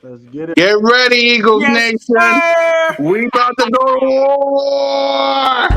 Let's get it. Get ready, Eagles Yes, Nation. sir. We about to go to war.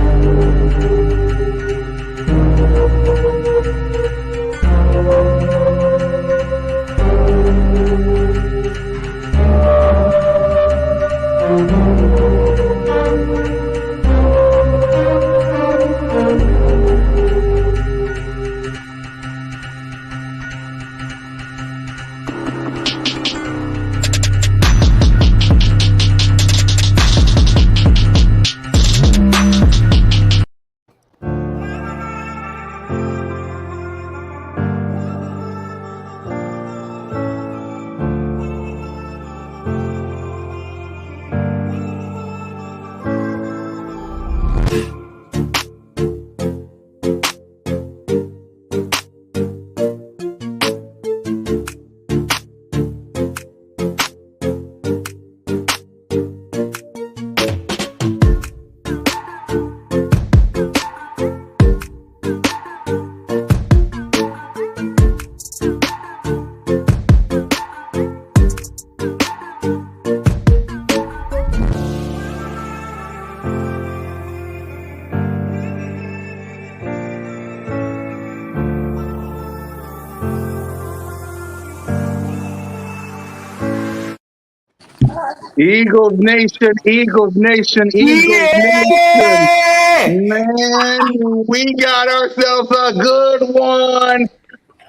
Eagles Nation, Eagles Nation, Eagles Nation. Yeah. Man, we got ourselves a good one.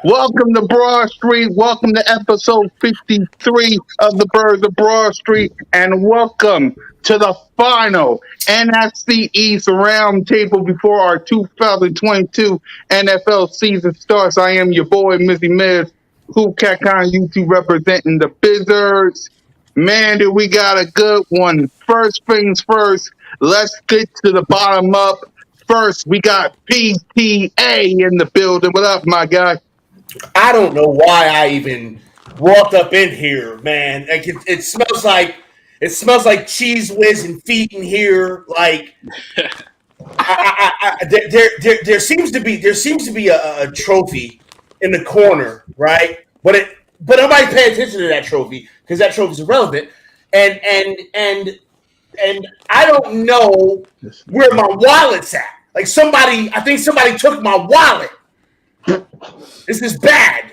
Welcome to Broad Street. Welcome to episode 53 of the Birds of Broad Street. And welcome to the final NFC East Roundtable before our 2022 NFL season starts. I am your boy, Mizzy Miz, Cool Cat Con YouTube representing the Bizzards. Man, do we got a good one. First things first, let's get to the bottom up. First, we got PTA in the building. What up, my guy? I don't know why I even walked up in here, man. Like it smells like cheese whiz and feet in here. Like there seems to be a trophy in the corner, right? But nobody pay attention to that trophy because that trophy's irrelevant. And I don't know where my wallet's at. Like I think somebody took my wallet. This is bad.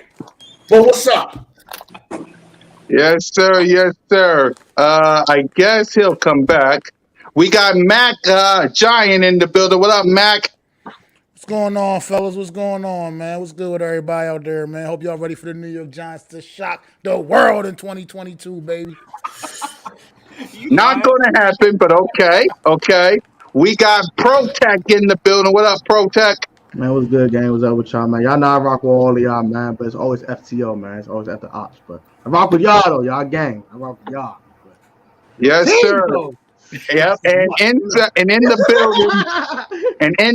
But what's up? Yes, sir. Yes, sir. I guess he'll come back. We got Mac Giant in the building. What up, Mac? What's going on, fellas? What's going on, man? What's good with everybody out there, man? Hope y'all ready for the New York Giants to shock the world in 2022, baby. Not gonna happen, but okay, okay. We got ProTech in the building. What up, ProTech? Man, what's good, gang? What's up with y'all, man? Y'all know I rock with all of y'all, man, but it's always FTO, man. It's always at the ops, but I rock with y'all, though. Y'all gang. I rock with y'all. But Yes, sir. Yep. And in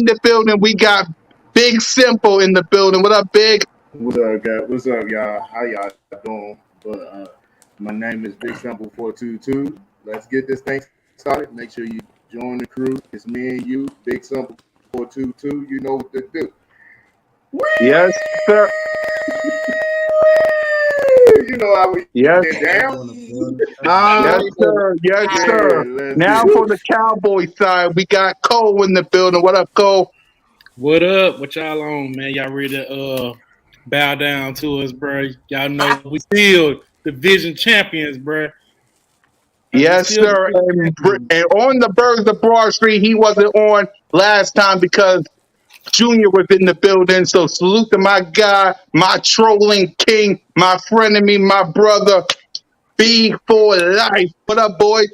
the building, we got Big Simple in the building. What up, Big? What up, guys? What's up, y'all? How y'all doing? But my name is Big Simple 422. Let's get this thing started. Make sure you join the crew. It's me and you, Big Simple 422. You know what to do. Yes, sir. You know how we Yes. get down. Yes, sir. Yes, sir. Now for the Cowboy side, we got Cole in the building. What up, Cole? What up? What y'all on, man? Y'all ready to bow down to us, bro? Y'all know we still division champions, bro. Yes, sir. And on the Birds of Broad Street, he wasn't on last time because Junior was in the building. So salute to my guy, my trolling king, my frenemy, my brother, B for life. What up, boys?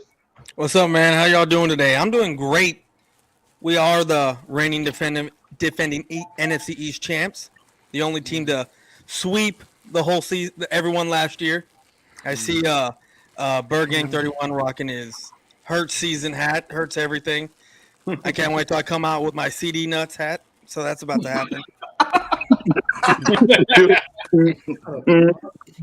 What's up, man? How y'all doing today? I'm doing great. We are the reigning defending NFC East champs, the only team to sweep the whole season, everyone last year. I see Bird Gang 31 rocking his Hurts season hat. Hurts everything. I can't wait till I come out with my CD Nuts hat. So that's about to happen.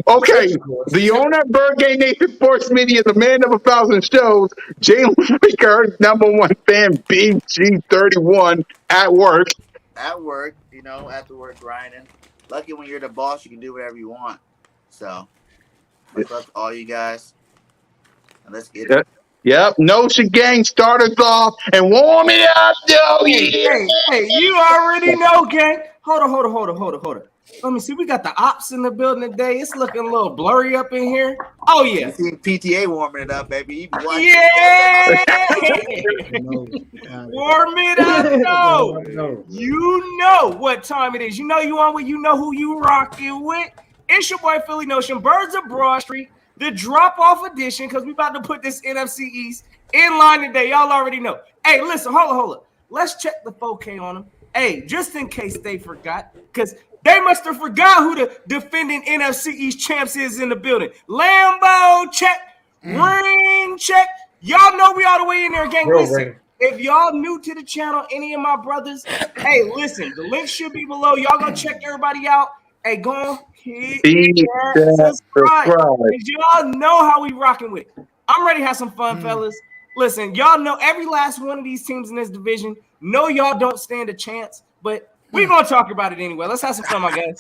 Okay, the owner of Bird Game Nation Sports Media, the man of 1,000 shows, Jalen Freaker, number one fan, BG31 at work. At work, after work grinding. Lucky when you're the boss, you can do whatever you want. So, much love to all you guys. Let's get it. Yep. Notion gang, start us off and warm it up, yo. Hey, you already know, gang. Hold on. Let me see. We got the ops in the building today. It's looking a little blurry up in here. Oh, yeah. You see PTA warming it up, baby. Yeah. Warm it up, no. You know what time it is. You know you on with. You know who you rocking with. It's your boy Philly Notion, Birds of Broad Street, the drop-off edition, because we about to put this NFC East in line today. Y'all already know. Hey, listen, hold up. Let's check the 4K on them. Hey, just in case they forgot, because they must have forgot who the defending NFC East champs is in the building. Lambo, check. Ring, check. Y'all know we all the way in there, gang. Listen, if y'all new to the channel, any of my brothers, hey, listen, the link should be below. Y'all gonna check everybody out. Hey, go on, hit that subscribe. Y'all know how we rocking with it. I'm ready to have some fun, fellas. Listen, y'all know every last one of these teams in this division. No, y'all don't stand a chance, but we're going to talk about it anyway. Let's have some fun, my guys.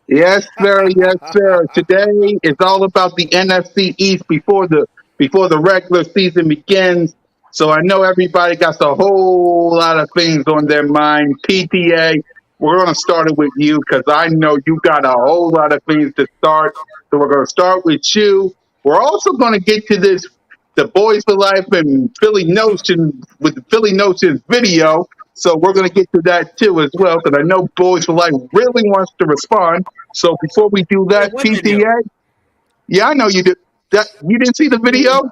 Yes, sir. Yes, sir. Today is all about the NFC East before the regular season begins. So I know everybody got a whole lot of things on their mind. PTA, we're going to start it with you because I know you got a whole lot of things to start. So we're going to start with you. We're also going to get to this, the Boys for Life and Philly Notion with the Philly Notion video. So we're going to get to that too as well because I know Boys for Life really wants to respond. So before we do that, PTA, yeah, I know you did. That you didn't see the video.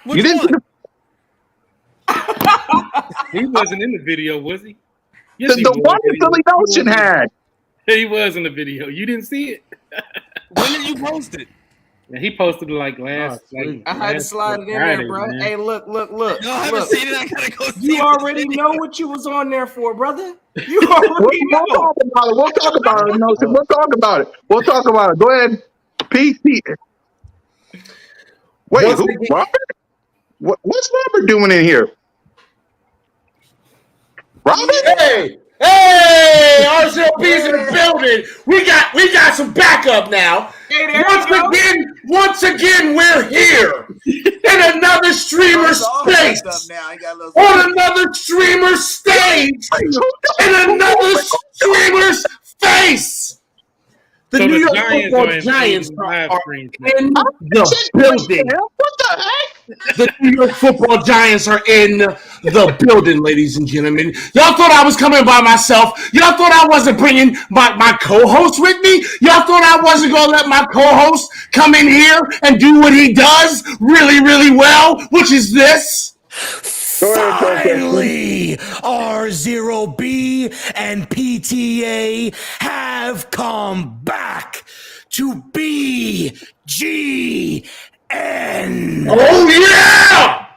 Which you didn't. one? He wasn't in the video, was he? Yes, the one that Philly Notion had. He was in the video. You didn't see it. When did you post it? Yeah, he posted it like last. I had to slide it in there, bro. Man. Hey, look. No, I haven't seen it. I gotta go see you already know what you was on there for, brother. You already know. We'll talk about it. No, we'll talk about it. Go ahead, PT. Wait, who? Robert? What's Robert doing in here? Robert? Hey, RCLP's in the building. We got some backup now. Hey, once again, we're here in another streamer space. On another streamer stage. In another streamer's face. The New York Football Giants are in the building. What the heck? The New York Football Giants are in the building, ladies and gentlemen. Y'all thought I was coming by myself. Y'all thought I wasn't bringing my co-host with me. Y'all thought I wasn't going to let my co-host come in here and do what he does really, really well, which is this. Finally, R0B and PTA have come back to BGN. Oh, yeah!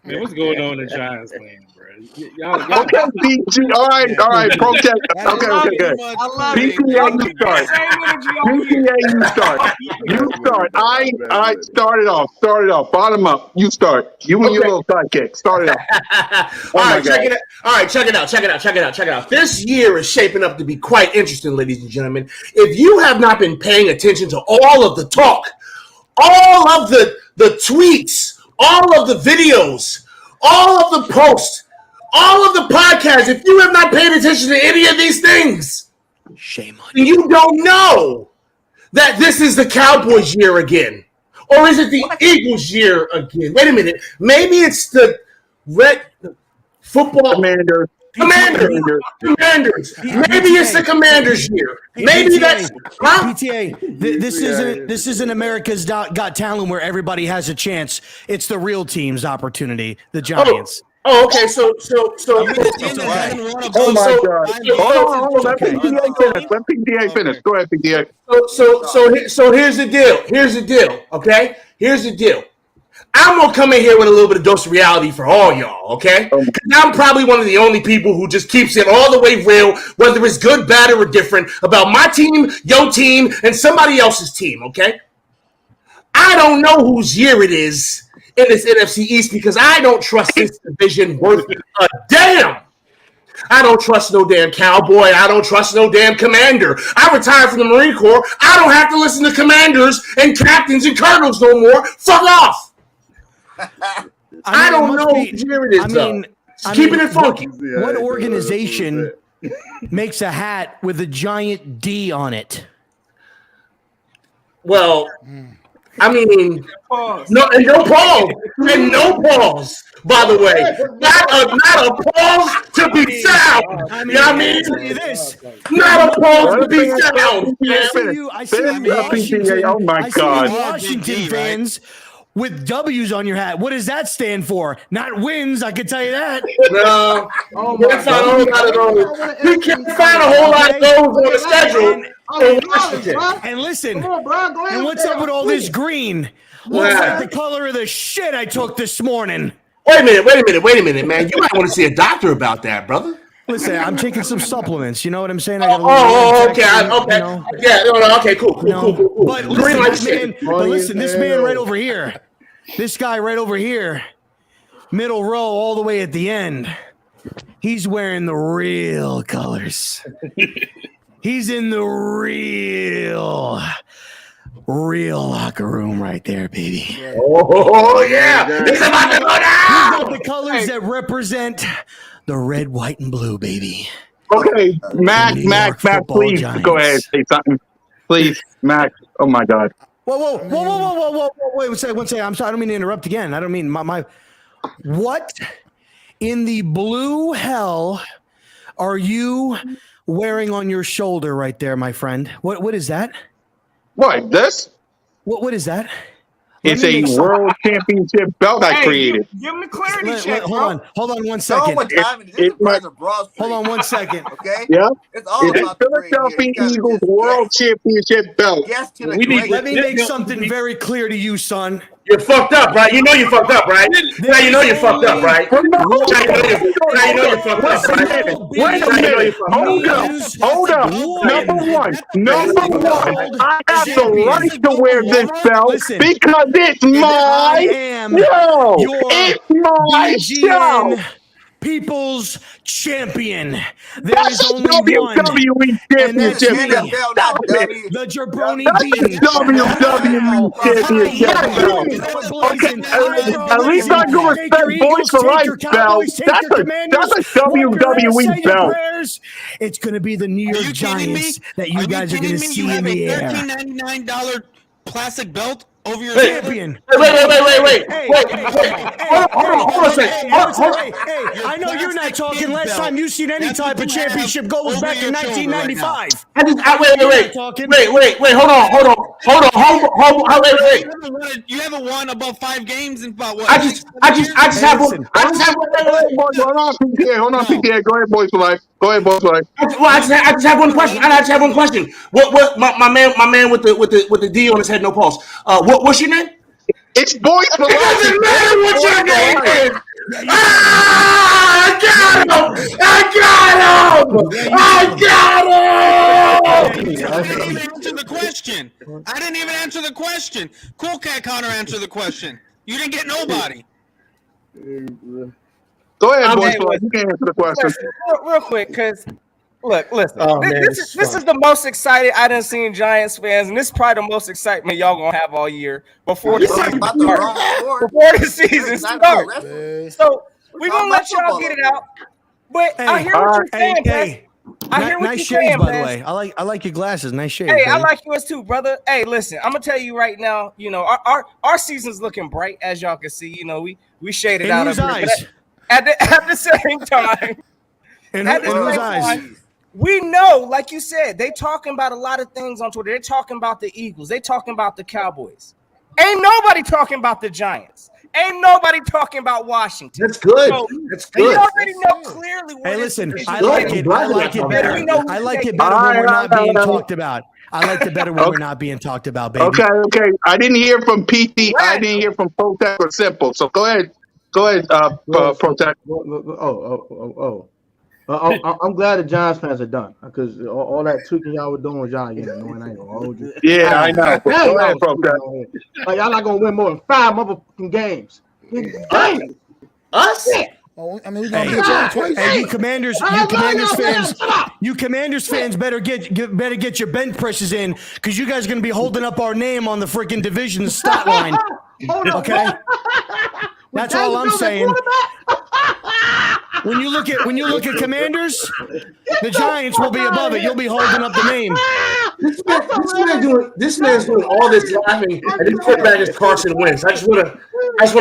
Man, what's going on in Giants land, bro? Y'all okay, PG. All right. Protect. Okay, good. PTA, you start. PTA, you start. I started off. Bottom up. You start. You and your little sidekick. Start it off. All right, check it out. This year is shaping up to be quite interesting, ladies and gentlemen. If you have not been paying attention to all of the talk, all of the tweets, all of the videos, all of the posts, all of the podcasts, if you have not paid attention to any of these things, shame on you. You don't know that this is the Cowboys year again. Or is it the Eagles year again? Wait a minute. Maybe it's the Red Football Commanders. Maybe it's the Commanders' year. Maybe that's PTA. This isn't America's Got Talent where everybody has a chance. It's the real team's opportunity. The Giants. Oh, okay. So. Oh my God! Hold on. Let PTA finish. Go ahead, PTA. So here's the deal. Okay. Here's the deal. I'm going to come in here with a little bit of dose of reality for all y'all, okay? Because I'm probably one of the only people who just keeps it all the way real, whether it's good, bad, or indifferent, about my team, your team, and somebody else's team, okay? I don't know whose year it is in this NFC East because I don't trust this division worth a damn. I don't trust no damn Cowboy. I don't trust no damn Commander. I retired from the Marine Corps. I don't have to listen to commanders and captains and colonels no more. Fuck off. I don't know whose year it is. Keeping it funky. What organization makes a hat with a giant D on it? Well, I mean, no pause. By the way, not a pause to be sound. You know what I mean? Not a pause to be sound. I see you Washington. Oh my God! Washington fans with W's on your hat. What does that stand for? Not wins, I can tell you that. No, we can't find a whole lot of those. We can't find a whole lot of those on the schedule. And listen, and what's up with all this green? Looks like the color of the shit I took this morning. Wait a minute, man. You might want to see a doctor about that, brother. Listen, I'm taking some supplements. You know what I'm saying? Okay. Yeah, okay, cool. But listen, this man right over here, this guy right over here, middle row all the way at the end, he's wearing the real colors. He's in the real locker room right there, baby. Oh, yeah. It's about to go down. He's got the colors that represent the red, white, and blue, baby. Okay, Mac, please go ahead and say something. Please, Mac. Oh, my God. Whoa. Wait, one second. I'm sorry. I don't mean to interrupt again. I don't mean my what in the blue hell are you wearing on your shoulder right there, my friend? What is that? What, this? What is that? It's a world championship belt I created. Give him the clarity check. Hold on 1 second. Hold on 1 second. Okay. Yeah. It's all it's about Philadelphia Eagles world championship belt. Let me make something very clear to you, son. You're fucked up, right? You know you're fucked up, right? Now you know you're fucked up, right? Now you know you're fucked up, right? Wait a minute. Hold up. Number one. I have the right to wear this belt because it's my show. It's my show. People's champion. There is only one. WWE championship belt. The Jabroni Bean. WWE championship belt. Okay, at least I go respect Boys for Life belt. That's a WWE belt. It's going to be the New York Giants that you guys are going to see in the air. $13.99 plastic belt over your champion. Wait. Hold on a second. I know you're not talking. Last time you seen any type of championship goal was back in 1995. Wait. Hold on. Wait. You haven't won about 5 games in about what? I just have one. Hold on, PTA. Go ahead, Boys for Life. Well, I just have one question. What my man with the D on his head, no pulse. What's your name? It's Boys for Life. It doesn't matter what your name is. I got him. I didn't even answer the question. Cool Cat Connor answered the question. You didn't get nobody. Go ahead, Boys for Life. You can answer the question. Real quick, because listen. This is the most excited I done seen Giants fans, and this is probably the most excitement y'all gonna have all year before the season starts. So we're gonna let y'all get it out. But I hear what you're saying, man. I hear what you're saying, by the way. I like your glasses. Nice shades. Hey, I like yours too, brother. Hey, listen, I'm gonna tell you right now. You know, our season's looking bright, as y'all can see. You know, we shaded out of here. At the same time, we know, like you said, they talking about a lot of things on Twitter. They're talking about the Eagles. They talking about the Cowboys. Ain't nobody talking about the Giants. Ain't nobody talking about Washington. That's good. So, that's good. You already know clearly what hey, listen, I like it better. I like it better when we're not being talked about. I like it better when we're not being talked about, baby. Okay. I didn't hear from PT. I didn't hear from Protect or Simple. So go ahead, Protect. I'm glad the Giants fans are done because all that tweaking y'all were doing was y'all getting annoying. I ain't gonna hold you. Yeah, I know. Go ahead, Protect. Like y'all not gonna win more than 5 motherfucking games. Damn. Us? Oh, I mean, we're gonna beat y'all twice. Hey, you Commanders fans better get your bench presses in because you guys are gonna be holding up our name on the freaking division stat line. Hold on. Okay. That's all I'm saying. When you look at Commanders, the Giants will be above it. You'll be holding up the name. This man's doing all this laughing, and his quarterback is Carson Wentz. I just want to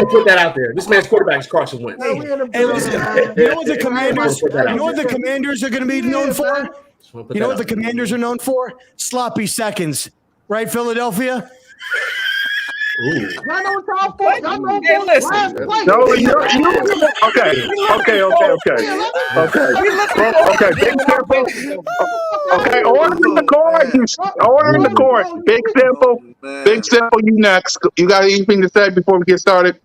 put that out there. This man's quarterback is Carson Wentz. Hey, listen, you know what the Commanders are going to be known for? You know what the Commanders are known for? Sloppy seconds, right, Philadelphia? Y'all know what y'all for. Y'all know Hey, listen. No, okay. Okay, order in the court. Big Simple, you next. You got anything to say before we get started?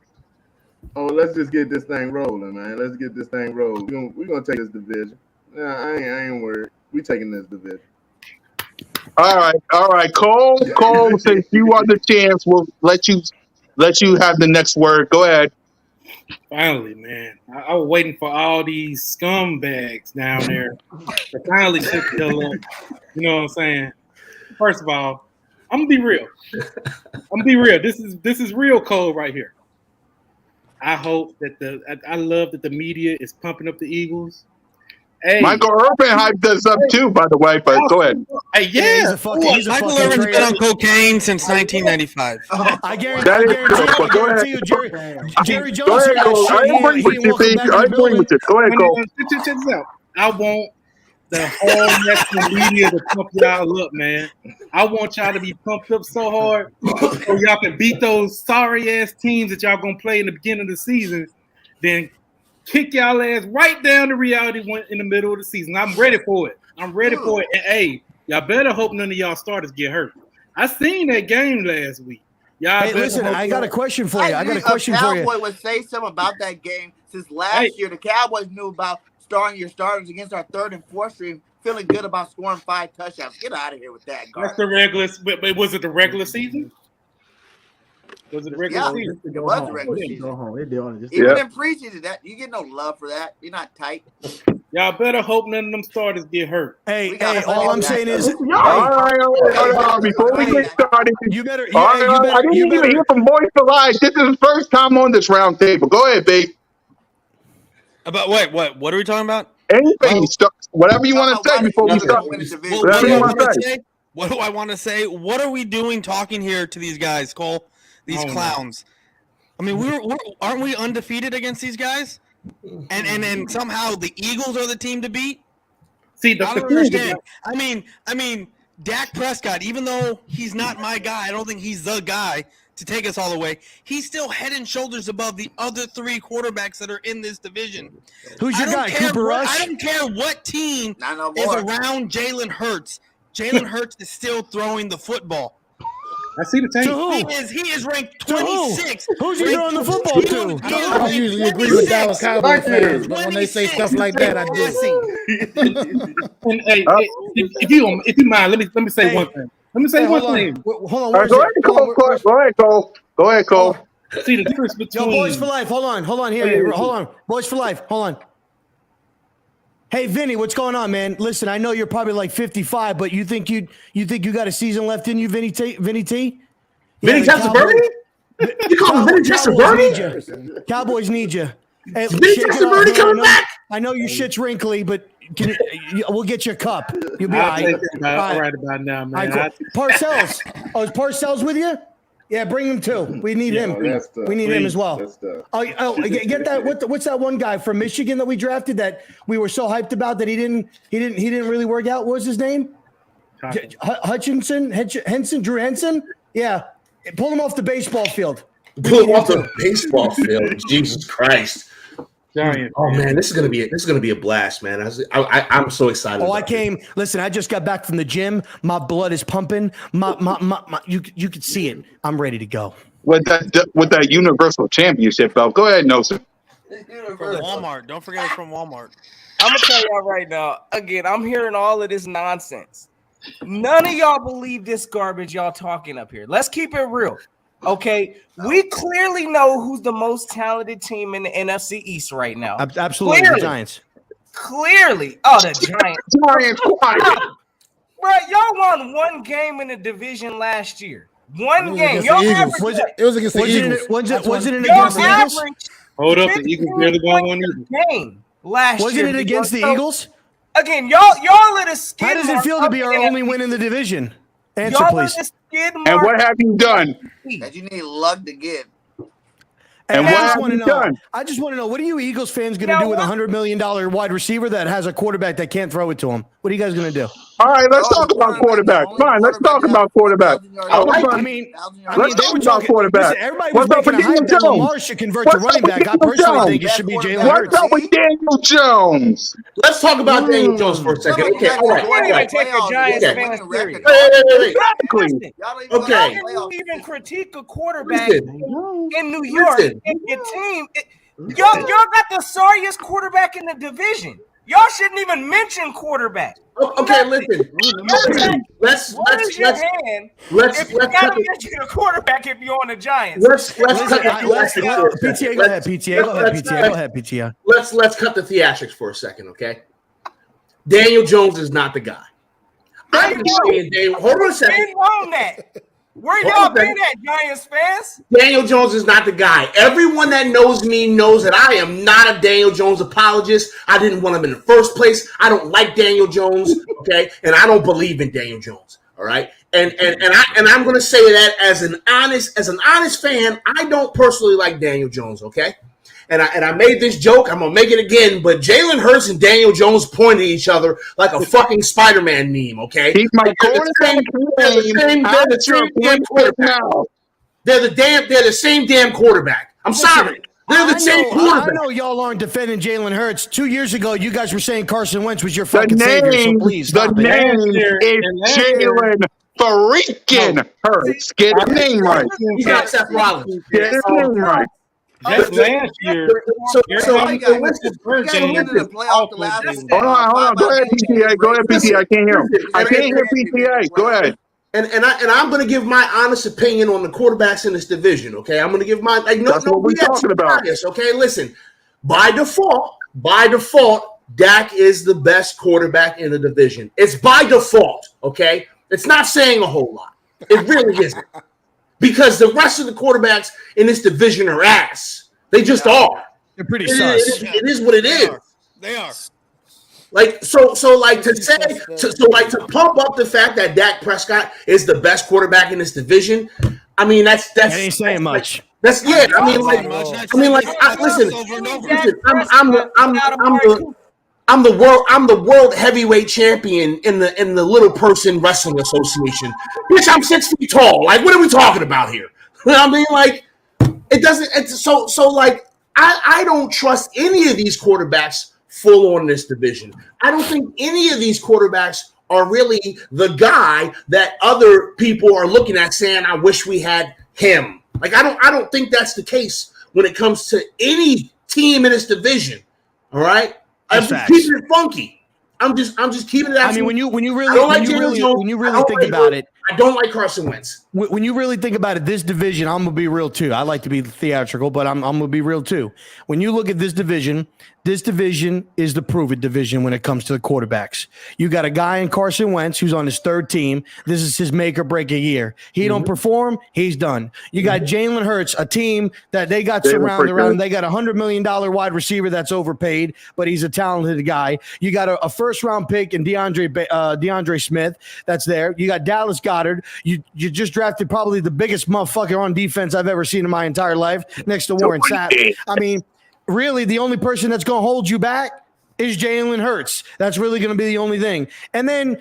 Oh, let's just get this thing rolling, man. Let's get this thing rolling. We're gonna take this division. Nah, I ain't worried. We taking this division. All right. Cole, since you want the chance, we'll let you have the next word. Go ahead. Finally, man. I was waiting for all these scumbags down there to finally shut the hell up. You know what I'm saying? First of all, I'm gonna be real. This is real cold right here. I hope that I love that the media is pumping up the Eagles. Hey, Michael Irvin hyped us up too, by the way. But go ahead. Hey, yeah. Michael Irvin's been on cocaine since 1995. I guarantee you, Jerry Jones. Go ahead, Cole. I agree with you, Pete. I agree with you. Go ahead, Cole. Check this out. I want the whole national media to pump y'all up, man. I want y'all to be pumped up so hard so y'all can beat those sorry-ass teams that y'all going to play in the beginning of the season, then kick y'all ass right down to reality in the middle of the season. I'm ready for it. And, hey, y'all better hope none of y'all starters get hurt. I seen that game last week. Hey, listen, I got a question for you. Cowboy would say something about that game since last year. The Cowboys knew about starting your starters against our third and fourth string, feeling good about scoring 5 touchdowns. Get out of here with that. That's the regular. But was it the regular season? Was it the regular season? It was the regular season. Go home. Even in preseason, that you get no love for that. You're not tight. Y'all better hope none of them starters get hurt. Hey, all I'm saying is, all right, before we get started, I didn't even hear from Boys for Life. This is the first time on this round table. Go ahead, babe. About what are we talking about? Anything, whatever you want to say before we start. Whatever you want to say. What do I want to say? What are we doing talking here to these guys, Cole? These clowns. I mean, aren't we undefeated against these guys? And somehow the Eagles are the team to beat. See, I don't understand. I mean, Dak Prescott, even though he's not my guy, I don't think he's the guy to take us all the way. He's still head and shoulders above the other 3 quarterbacks that are in this division. Who's your guy, Cooper Rush? I don't care what team is around Jalen Hurts. Jalen Hurts is still throwing the football. I see the tape. He is ranked 26. Who's he throwing the football to? I usually agree with Dallas Cowboys fans, but when they say stuff like that, I do. And, hey, if you mind, let me say one thing. Let me say one thing. Hold on. Go ahead, Cole. Go ahead, Cole. See the difference between Boys for Life. Hold on. Here. Hold on. Boys for Life. Hold on. Hey, Vinny, what's going on, man? Listen, I know you're probably like 55, but you think you got a season left in you, Vinny T? Vinny Testaverde? You call him Vinny Testaverde? Cowboys need you. Hey, Vinny Testaverde coming back? I know your shit's wrinkly, but we'll get you a cup. You'll be all right. All right about now, man. Right, cool. Parcells. Is Parcells with you? Yeah, bring him too. We need him. We need him as well. Get that. What's that one guy from Michigan that we drafted that we were so hyped about that he didn't really work out? What was his name? Drew Henson. Yeah, pull him off the baseball field. Pull him off the baseball field. Jesus Christ. Giant. Oh man, this is gonna be a blast, man. I'm so excited. Listen, I just got back from the gym. My blood is pumping. You can see it. I'm ready to go. With that Universal Championship belt. Go ahead, Nelson. From Walmart. Don't forget it's from Walmart. I'm gonna tell y'all right now. Again, I'm hearing all of this nonsense. None of y'all believe this garbage y'all talking up here. Let's keep it real. Okay, we clearly know who's the most talented team in the NFC East right now. Absolutely, the Giants. Clearly. Oh, the Giants. Bro, y'all won 1 game in the division last year. One game. Against Your the Eagles. average. It was against the Eagles. Wasn't it Your against the Eagles? average. Hold up, the Eagles barely won one either. Game last Wasn't year. it against the So, Eagles? Again, y'all let us skid. How does it feel to be our only win in the division? Answer, y'all please. let us skid And what have you done? That you need luck to get. And I what just have want to you know. done? I just want to know, what are you Eagles fans going to Now, do with a what- $100 million wide receiver that has a quarterback that can't throw it to him? What are you guys going to do? All right, let's talk about quarterback. Fine, let's talk about quarterback. I mean, Let's they talk were about talking. quarterback. Listen, everybody was What's up making a with hype Daniel that Lamar Jones? should convert What's to running up with back. I Daniel personally Jones? think it should be Jalen What's Hurts. up with Daniel Jones? Let's talk about Daniel Jones for a second. Some of you Okay, guys all right, enjoy all the right. Take a playoffs Giants and fan winning serious. record. Wait. Exactly. Y'all don't even Okay. How go to can the you playoffs. even critique a quarterback Listen, in New York Listen. and your team? Y'all got the sorriest quarterback in the division. Y'all shouldn't even mention quarterback. Okay, listen. Let's Raise your hand let's if you cut gotta the mention a quarterback if you're on the Giants. let's cut the theatrics for a PTA, second. go ahead, PTA. Go ahead, PTA. Go ahead, PTA. Let's cut the theatrics for a second, okay? Daniel Jones is not the guy. I've been saying Daniel. Hold on a second. Been on that. Where Hold y'all on a been second. at, Giants fans? Daniel Jones is not the guy. Everyone that knows me knows that I am not a Daniel Jones apologist. I didn't want him in the first place. I don't like Daniel Jones, okay? And I don't believe in Daniel Jones, all right? And I'm going to say that as an honest fan, I don't personally like Daniel Jones, okay? And I made this joke. I'm gonna make it again. But Jalen Hurts and Daniel Jones pointed at each other like a fucking Spider-Man meme. Okay, Keep my they're the same damn quarterback. They're the same damn quarterback. I'm sorry. They're the same quarterback. I know y'all aren't defending Jalen Hurts. 2 years ago, you guys were saying Carson Wentz was your The fucking savior. So name, please the stop it. name is Jalen freaking Hurts. Get his name right. He's not Seth Rollins. Get his name right. Just last year, Everybody got into the playoffs the last Hold on. Go ahead, PTA. Go ahead, PTA. I can't hear him. I can't hear PTA. Go ahead. And I'm going to give my honest opinion on the quarterbacks in this division. Okay, I'm going to give my That's what we're talking about. bias, okay, listen. By default, Dak is the best quarterback in the division. It's by default. Okay, it's not saying a whole lot. It really isn't. Because the rest of the quarterbacks in this division are ass. They just are. They're pretty sus. It is what it is. They are. Like to pump up the fact that Dak Prescott is the best quarterback in this division. I mean that's That ain't saying much. That's yeah. I'm the world heavyweight champion in the little person wrestling association. Bitch, I'm 6 feet tall. Like, what are we talking about here? You know what I mean? Like, it doesn't. It's so like I don't trust any of these quarterbacks full on this division. I don't think any of these quarterbacks are really the guy that other people are looking at saying, I wish we had him. Like, I don't think that's the case when it comes to any team in this division. All right. I'm just keeping it funky. I'm just keeping it. I mean, when you really think about it, I don't like Carson Wentz. When you really think about it, this division, I'm gonna be real too. I like to be theatrical, but I'm gonna be real too. When you look at this division is the prove-it division when it comes to the quarterbacks. You got a guy in Carson Wentz who's on his third team. This is his make or break a year. He don't perform, he's done. You got Jalen Hurts, a team that they got surrounded around. They got $100 million wide receiver that's overpaid, but he's a talented guy. You got a first-round pick in DeAndre Smith that's there. You got Dallas Goedert. You just drafted probably the biggest motherfucker on defense I've ever seen in my entire life, next to Warren Sapp. I mean, really, the only person that's going to hold you back is Jalen Hurts. That's really going to be the only thing. And then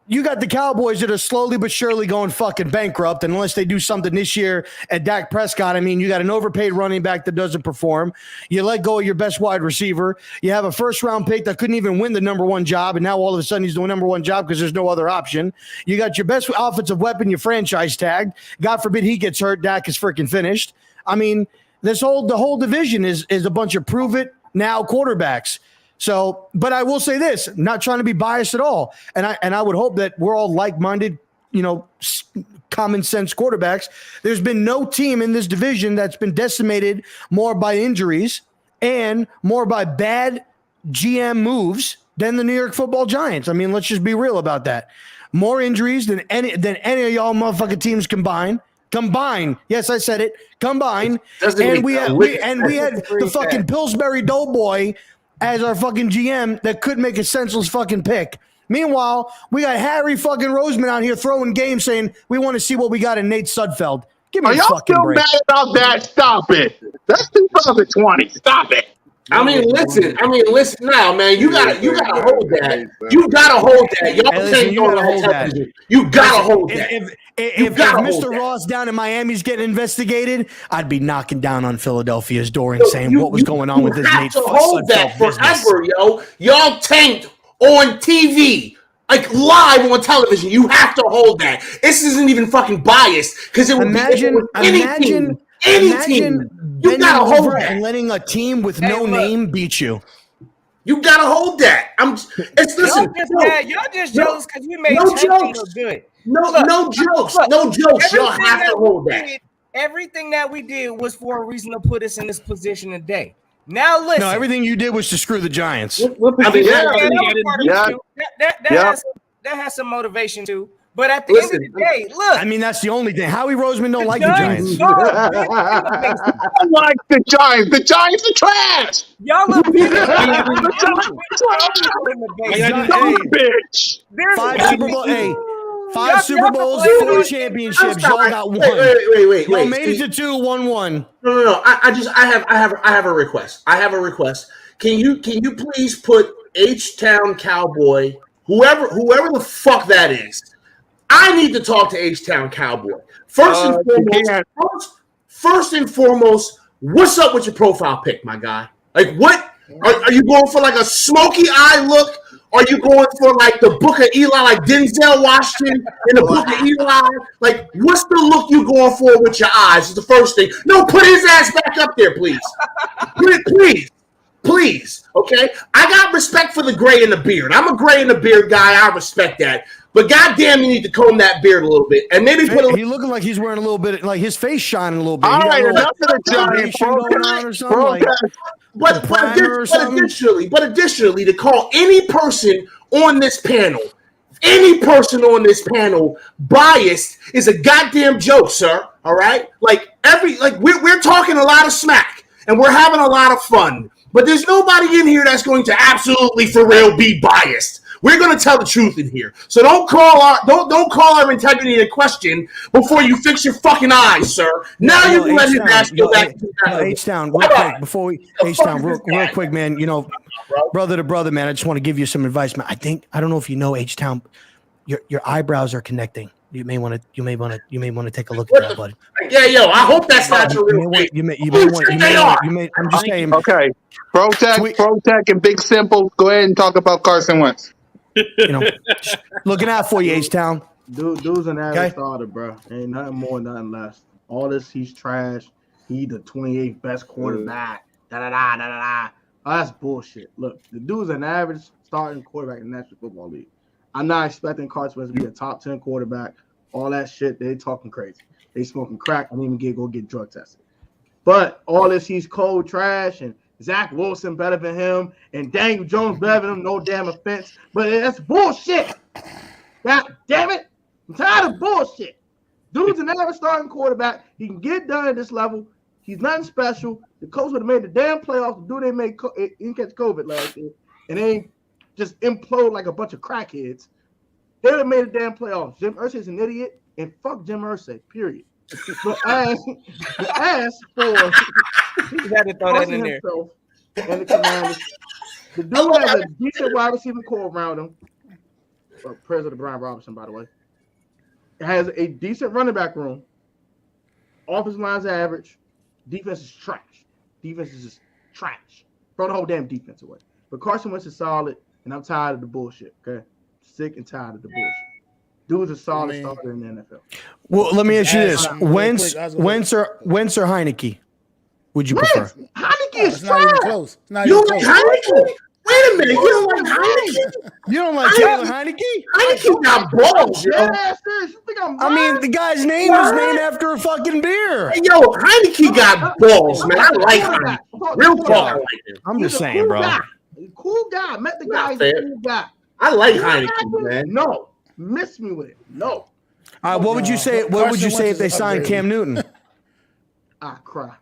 you got the Cowboys that are slowly but surely going fucking bankrupt unless they do something this year at Dak Prescott. I mean, you got an overpaid running back that doesn't perform. You let go of your best wide receiver. You have a first-round pick that couldn't even win the number one job, and now all of a sudden he's the number one job because there's no other option. You got your best offensive weapon, your franchise tagged. God forbid he gets hurt. Dak is freaking finished. I mean, the whole division is a bunch of prove it now quarterbacks. So, but I will say this, not trying to be biased at all. And I would hope that we're all like-minded, common sense quarterbacks. There's been no team in this division that's been decimated more by injuries and more by bad GM moves than the New York Football Giants. I mean, let's just be real about that. More injuries than any of y'all motherfucking teams combined. Combined. Yes, I said it. Combined. Doesn't And make we that had lick. we had the fucking Pillsbury Doughboy as our fucking GM that could make a senseless fucking pick. Meanwhile, we got Harry fucking Roseman out here throwing games saying we want to see what we got in Nate Sudfeld. Give me Are a y'all fucking still break. mad about that? Stop it. That's 2020. Stop it. I mean, listen now, man. You gotta hold that. You gotta hold that. Y'all Hey, listen, can't you go gotta on hold that. television. You gotta hold that. If gotta hold Mr. that. Ross down in Miami's getting investigated, I'd be knocking down on Philadelphia's door and saying what was going on with this Nate You have to hold that Sudfeld business. forever, yo. Y'all tanked on TV. Like live on television, you have to hold that. This isn't even fucking biased because it would be anything. Imagine You gotta hold over that. and letting a team with no name beat you. You gotta hold that. Listen. Y'all just jealous because we made no Tanky jokes. look good. No jokes. No jokes. Y'all have to hold that. Everything that we did was for a reason to put us in this position today. Now listen. No, everything you did was to screw the Giants. That has some motivation too. But at the end of the day, look. I mean, that's the only thing. Howie Roseman don't like the Giants. I like the Giants. The Giants are trash. Y'all look bitch. Five Super Bowls, 4 championships. Y'all got one. Wait. Y'all made it to 2-1-1. No. I have a request. Can you please put H-Town Cowboy, whoever the fuck that is? I need to talk to H-Town Cowboy. First and foremost, what's up with your profile pic, my guy? Like, what? Are you going for like a smoky eye look? Are you going for like the Book of Eli, like Denzel Washington in the Book of Eli? Like, what's the look you going for with your eyes? Is the first thing. No, put his ass back up there, please. Please. Okay? I got respect for the gray in the beard. I'm a gray in the beard guy. I respect that. But goddamn, you need to comb that beard a little bit, and maybe put a. He looking like he's wearing a little bit, like his face shining a little bit. All right, enough of the Giants. Going on or something like. But additionally, to call any person on this panel biased is a goddamn joke, sir. All right, we're talking a lot of smack and we're having a lot of fun, but there's nobody in here that's going to absolutely for real be biased. We're going to tell the truth in here, so don't call our integrity into question before you fix your fucking eyes, sir. Now you can let his ass go back. H-Town, real quick before we H-Town, real quick, man. You know, brother to brother, man. I just want to give you some advice, man. I don't know if you know H-Town, your eyebrows are connecting. You may want to take a look at that, buddy. Yeah, I hope that's not your real face. I'm just saying. Okay, Protec, and Big Simple. Go ahead and talk about Carson Wentz. You know, looking out for you, H-Town. Dude's an average starter, bro. Ain't nothing more, nothing less. All this, he's trash. He the 28th best quarterback. Oh, that's bullshit. Look, the dude's an average starting quarterback in the National Football League. I'm not expecting Carson Wentz to be a top 10 quarterback. All that shit, they talking crazy. They smoking crack. I didn't even go get drug tested. But all this, he's cold trash, and Zach Wilson better than him, and Daniel Jones better than him. No damn offense, but that's bullshit. God damn it. I'm tired of bullshit. Dude's an average starting quarterback. He can get done at this level. He's nothing special. The coach would have made the damn playoffs. The dude didn't catch COVID last year, and they ain't just implode like a bunch of crackheads. They would have made the damn playoffs. Jim Irsay's an idiot, and fuck Jim Irsay, period. But as for you had to throw that in there. And the Commanders, the dude has a decent wide receiver core around him. President Brian Robinson, by the way. Has a decent running back room. Offensive line's average. Defense is trash. Defense is just trash. Throw the whole damn defense away. But Carson Wentz is solid, and I'm tired of the bullshit, okay? Sick and tired of the bullshit. Dude's a solid starter in the NFL. Well, let me ask you this. Wentz or Heineke? Would you prefer? Heineke is not even close. It's not You even don't close. like Heineke? Wait a minute. You don't like Heineke? You don't like Taylor Heineke? Heineke got balls, yo. I mean, the guy's name was named after a fucking beer. Hey, yo, Heineke got balls, man. I like Heineke. Real talk, I like him. I'm just saying, bro. Cool guy. Met the guy. He's a cool guy. I like Heineke, man. No. Miss me with it. No. What would you say? What would you say if they signed Cam Newton? I cry.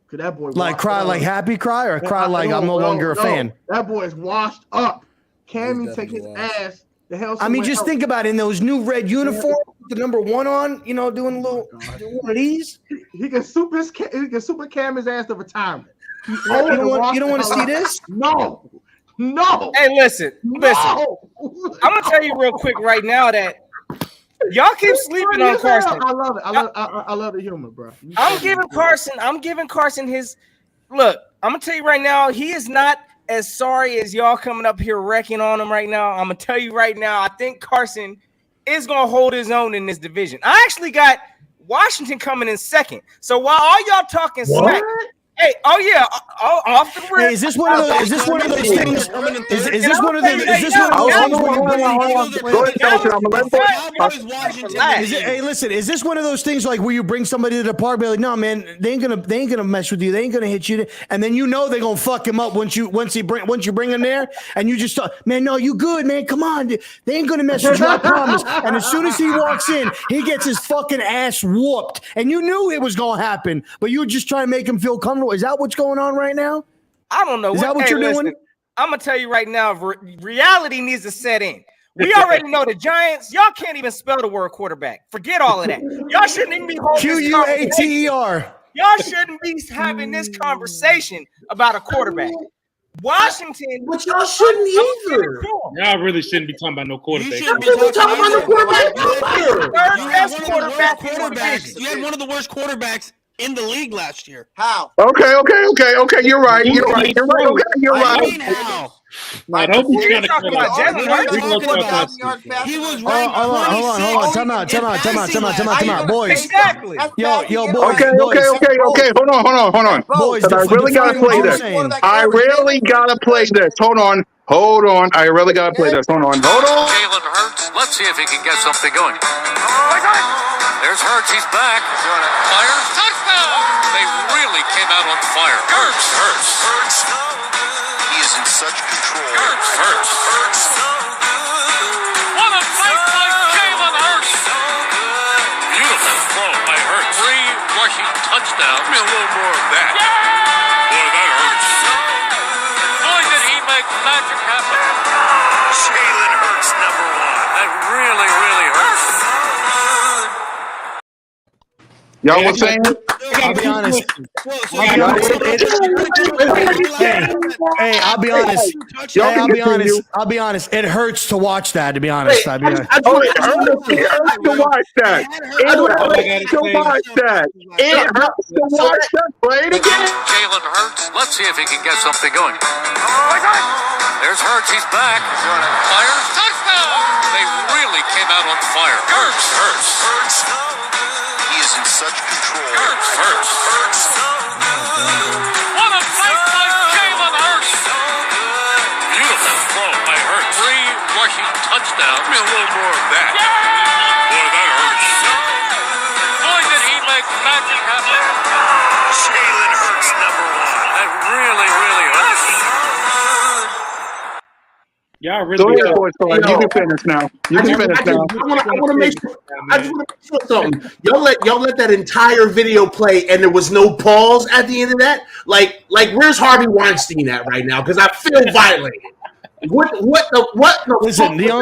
Cause that boy Like cry, like happy cry, or cry like I'm no longer a fan. That boy is washed up. Cammy take his ass the hell. I mean, just think about it. In those new red uniforms, the number 1 on, you know, doing a little one of these. He can super Cam his ass to retirement. You don't want to see this? No. Hey, listen. I'm gonna tell you real quick right now that y'all keep sleeping on Carson. I love it. I love the humor, bro. I'm giving Carson his look. I'm gonna tell you right now, he is not as sorry as y'all coming up here wrecking on him right now. I'm gonna tell you right now, I think Carson is gonna hold his own in this division. I actually got Washington coming in second. So while all y'all talking smack. Hey, off the rip. Hey, is this one of those things? Is this one of those Hey, listen, is this one of those things like where you bring somebody to the park, be like, no, man, they ain't gonna mess with you, they ain't gonna hit you, and then you know they're gonna fuck him up once you bring him there, and you just man, no, you good, man, come on, they ain't gonna mess with you, I promise. And as soon as he walks in, he gets his fucking ass whooped, and you knew it was gonna happen, but you were just trying to make him feel comfortable. Is that what's going on right now? I don't know. Is that what you're doing? I'm gonna tell you right now, reality needs to set in. We already know the Giants. Y'all can't even spell the word quarterback. Forget all of that. Y'all shouldn't even be holding Quater. Y'all shouldn't be having this conversation about a quarterback. Washington, but y'all shouldn't either. Y'all really shouldn't be talking about no quarterback. You shouldn't be talking about no quarterback. You had one of the worst quarterbacks in the league last year. How? Okay. You're right. Okay, you're right. I mean, how? I hope he's trying to talking about Jalen Hurts. He was Hold ranked on. Time out. Boys. Exactly. Yo, boys. Okay. Hold on. Boys, I really gotta play this. I really gotta play this. Hold on. I really gotta play this. Hold on. Jalen Hurts. Let's see if he can get something going. There's Hurts. He's back. Fire. Touchdown. They really came out on fire. Hurts. He is in such control. Hurts. What a fight by Jalen Hurts. Beautiful throw by Hurts. 3 rushing touchdowns. Give me a little more of that. Boy, that hurts. Boy, did he make magic happen. Jalen Hurts, number 1. That really hurts. Y'all were saying? I'll be honest. I'll be honest. It hurts to watch that. To be honest, It hurts to watch that. Play it again. Jalen Hurts. Let's see if he can get something going. There's Hurts. He's back. Fire. Touchdown. They really came out on fire. Hurts. He is in such control. Hurts. What a fight by Jalen Hurts. Beautiful throw by Hurts. 3 rushing touchdowns. Give me a little more of that. Boy, that hurts. Boy, did he make magic happen. Jalen Hurts, number 1. That really hurts. Y'all really. You can finish now. I want to make sure something. Y'all let that entire video play, and there was no pause at the end of that. Like where's Harvey Weinstein at right now? Because I feel violated. What? Listen, the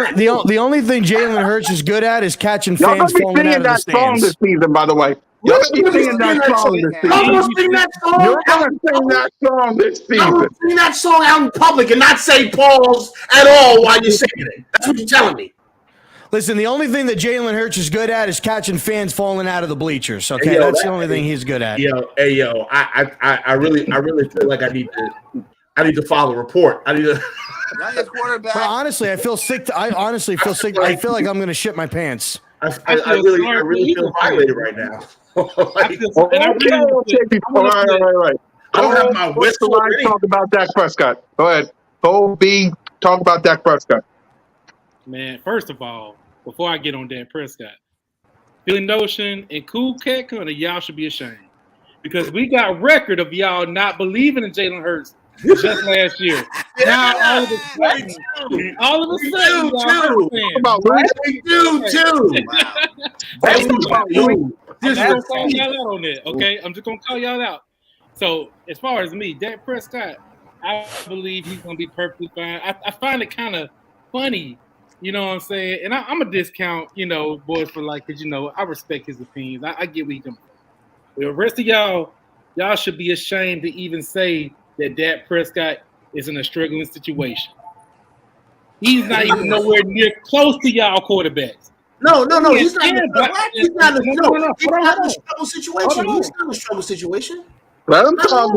only thing Jalen Hurts is good at is catching fans falling out of the stands. Y'all gonna be singing that song this season, by the way. You're going to be singing that song this season. I'm going to sing that song. You're going to sing that song this season. I'm going to sing that song out in public and not say pause at all while you're singing it. That's what you're telling me. Listen, the only thing that Jalen Hurts is good at is catching fans falling out of the bleachers. Okay, that's the only thing he's good at. I really feel like I need to file a report. I need to. Quarterback. But honestly, I feel sick. I honestly feel sick. I feel like I'm going to shit my pants. I really feel violated right now. Right. I don't have my whistle. Talk about Dak Prescott. Go ahead. B, talk about Dak Prescott. Man, first of all, before I get on Dak Prescott, Philly Notion and Cool Cat Cunner, y'all should be ashamed. Because we got record of y'all not believing in Jalen Hurts just last year. Now all of a sudden, y'all about They do too. I'm just gonna call y'all out on that, okay? I'm just gonna call y'all out. So as far as me, Dak Prescott, I believe he's gonna be perfectly fine. I find it kind of funny, you know what I'm saying? And I'm a discount, boys for like, because I respect his opinions. I get where he's coming from. The rest of y'all should be ashamed to even say that Dak Prescott is in a struggling situation. He's not even nowhere near close to y'all quarterbacks. No. He's not in a struggle situation. He's not in a struggle situation. Let him talk.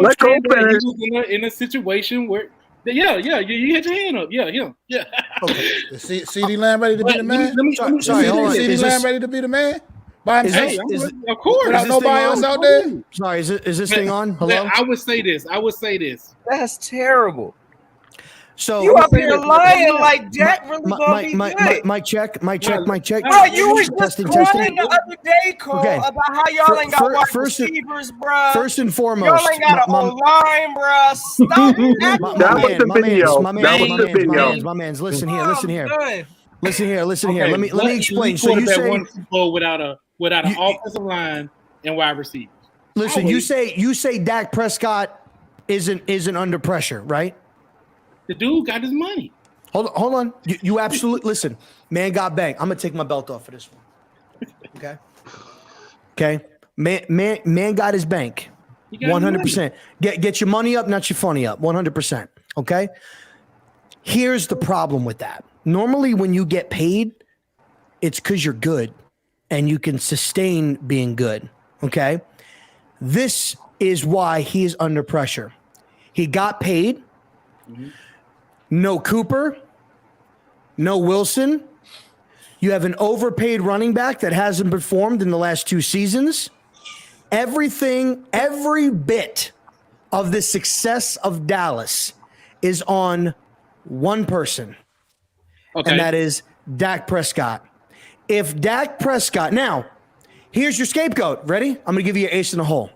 Let Cole finish. He was in a situation where, you had your hand up. Yeah. Okay. Is CeeDee Lamb ready to be the man? Sorry, hold on. CeeDee Lamb ready to be the man? By himself? Of course. Without nobody else out there? Sorry, is this thing on? Hello? I would say this. That's terrible. So you up here lying like Dak really gonna be good. Mic check. Bro, you was just crying the other day, Cole, about how y'all ain't got wide receivers, bro. First and foremost, y'all ain't got a whole line, bro. Stop that was the video. My man's. Listen here. Let me explain. So you say one Super Bowl without an offensive line and wide receivers. Listen, you say Dak Prescott isn't under pressure, right? The dude got his money. Hold on. You absolutely listen. Man got bank. I'm gonna take my belt off for this one. Okay. Man got his bank. 100%. Get your money up, not your funny up. 100%. Okay. Here's the problem with that. Normally, when you get paid, it's because you're good and you can sustain being good. Okay. This is why he is under pressure. He got paid. Mm-hmm. No Cooper, no Wilson. You have an overpaid running back that hasn't performed in the last 2 seasons. Every bit of the success of Dallas is on one person, and that is Dak Prescott. If Dak Prescott, now, here's your scapegoat. Ready? I'm going to give you your ace in the hole.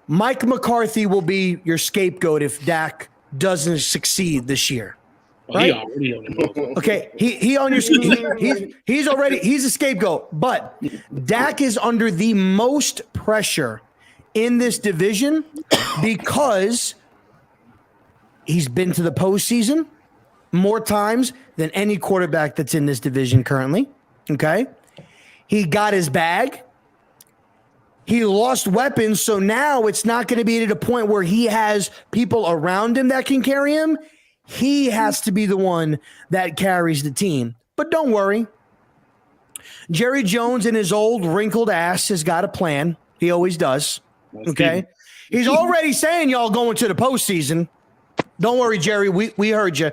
Mike McCarthy will be your scapegoat if Dak doesn't succeed this year. Right? Okay, he's a scapegoat, but Dak is under the most pressure in this division because he's been to the postseason more times than any quarterback that's in this division currently. Okay, he got his bag. He lost weapons, so now it's not going to be at a point where he has people around him that can carry him. He has to be the one that carries the team. But don't worry. Jerry Jones and his old wrinkled ass has got a plan. He always does. Okay? He's already saying y'all going to the postseason. Don't worry, Jerry. We heard you.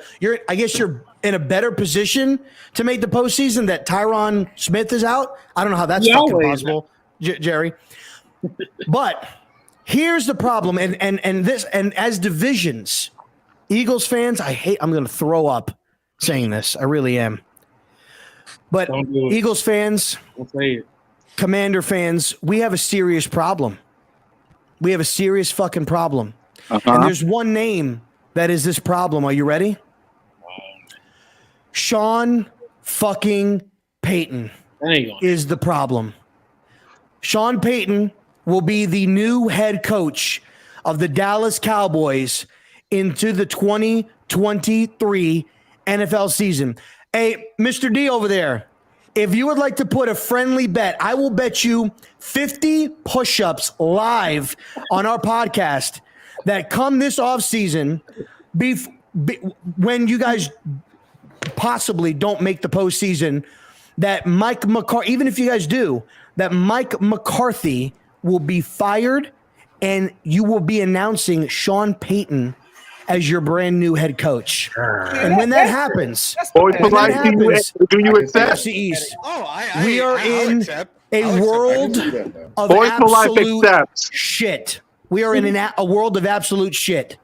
I guess you're in a better position to make the postseason that Tyron Smith is out. I don't know how that's fucking possible, Jerry. But here's the problem, and as divisions, Eagles fans, I'm going to throw up saying this. I really am. But Eagles fans, Commander fans, we have a serious problem. We have a serious fucking problem. And there's one name that is this problem. Are you ready? Sean fucking Payton is the problem. Sean Payton will be the new head coach of the Dallas Cowboys into the 2023 NFL season. Hey, Mr. D over there, if you would like to put a friendly bet, I will bet you 50 push-ups live on our podcast that come this offseason, when you guys possibly don't make the postseason, that Mike McCarthy, even if you guys do, that Mike McCarthy will be fired and you will be announcing Sean Payton as your brand new head coach. And when that happens, do you accept? East, we are in a world of absolute shit. We are in a world of absolute shit.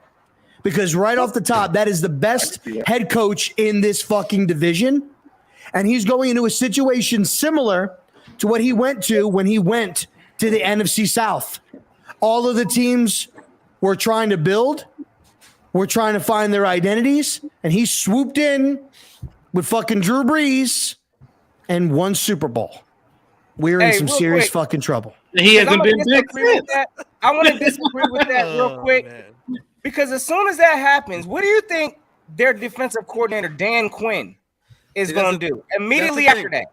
Because right off the top, that is the best head coach in this fucking division. And he's going into a situation similar to what he went to when he went to the NFC South. All of the teams were trying to build, were trying to find their identities, and he swooped in with fucking Drew Brees and won Super Bowl. We're in some serious fucking trouble. He hasn't been big. I want to disagree with that real quick because as soon as that happens, what do you think their defensive coordinator Dan Quinn is going to do immediately after that?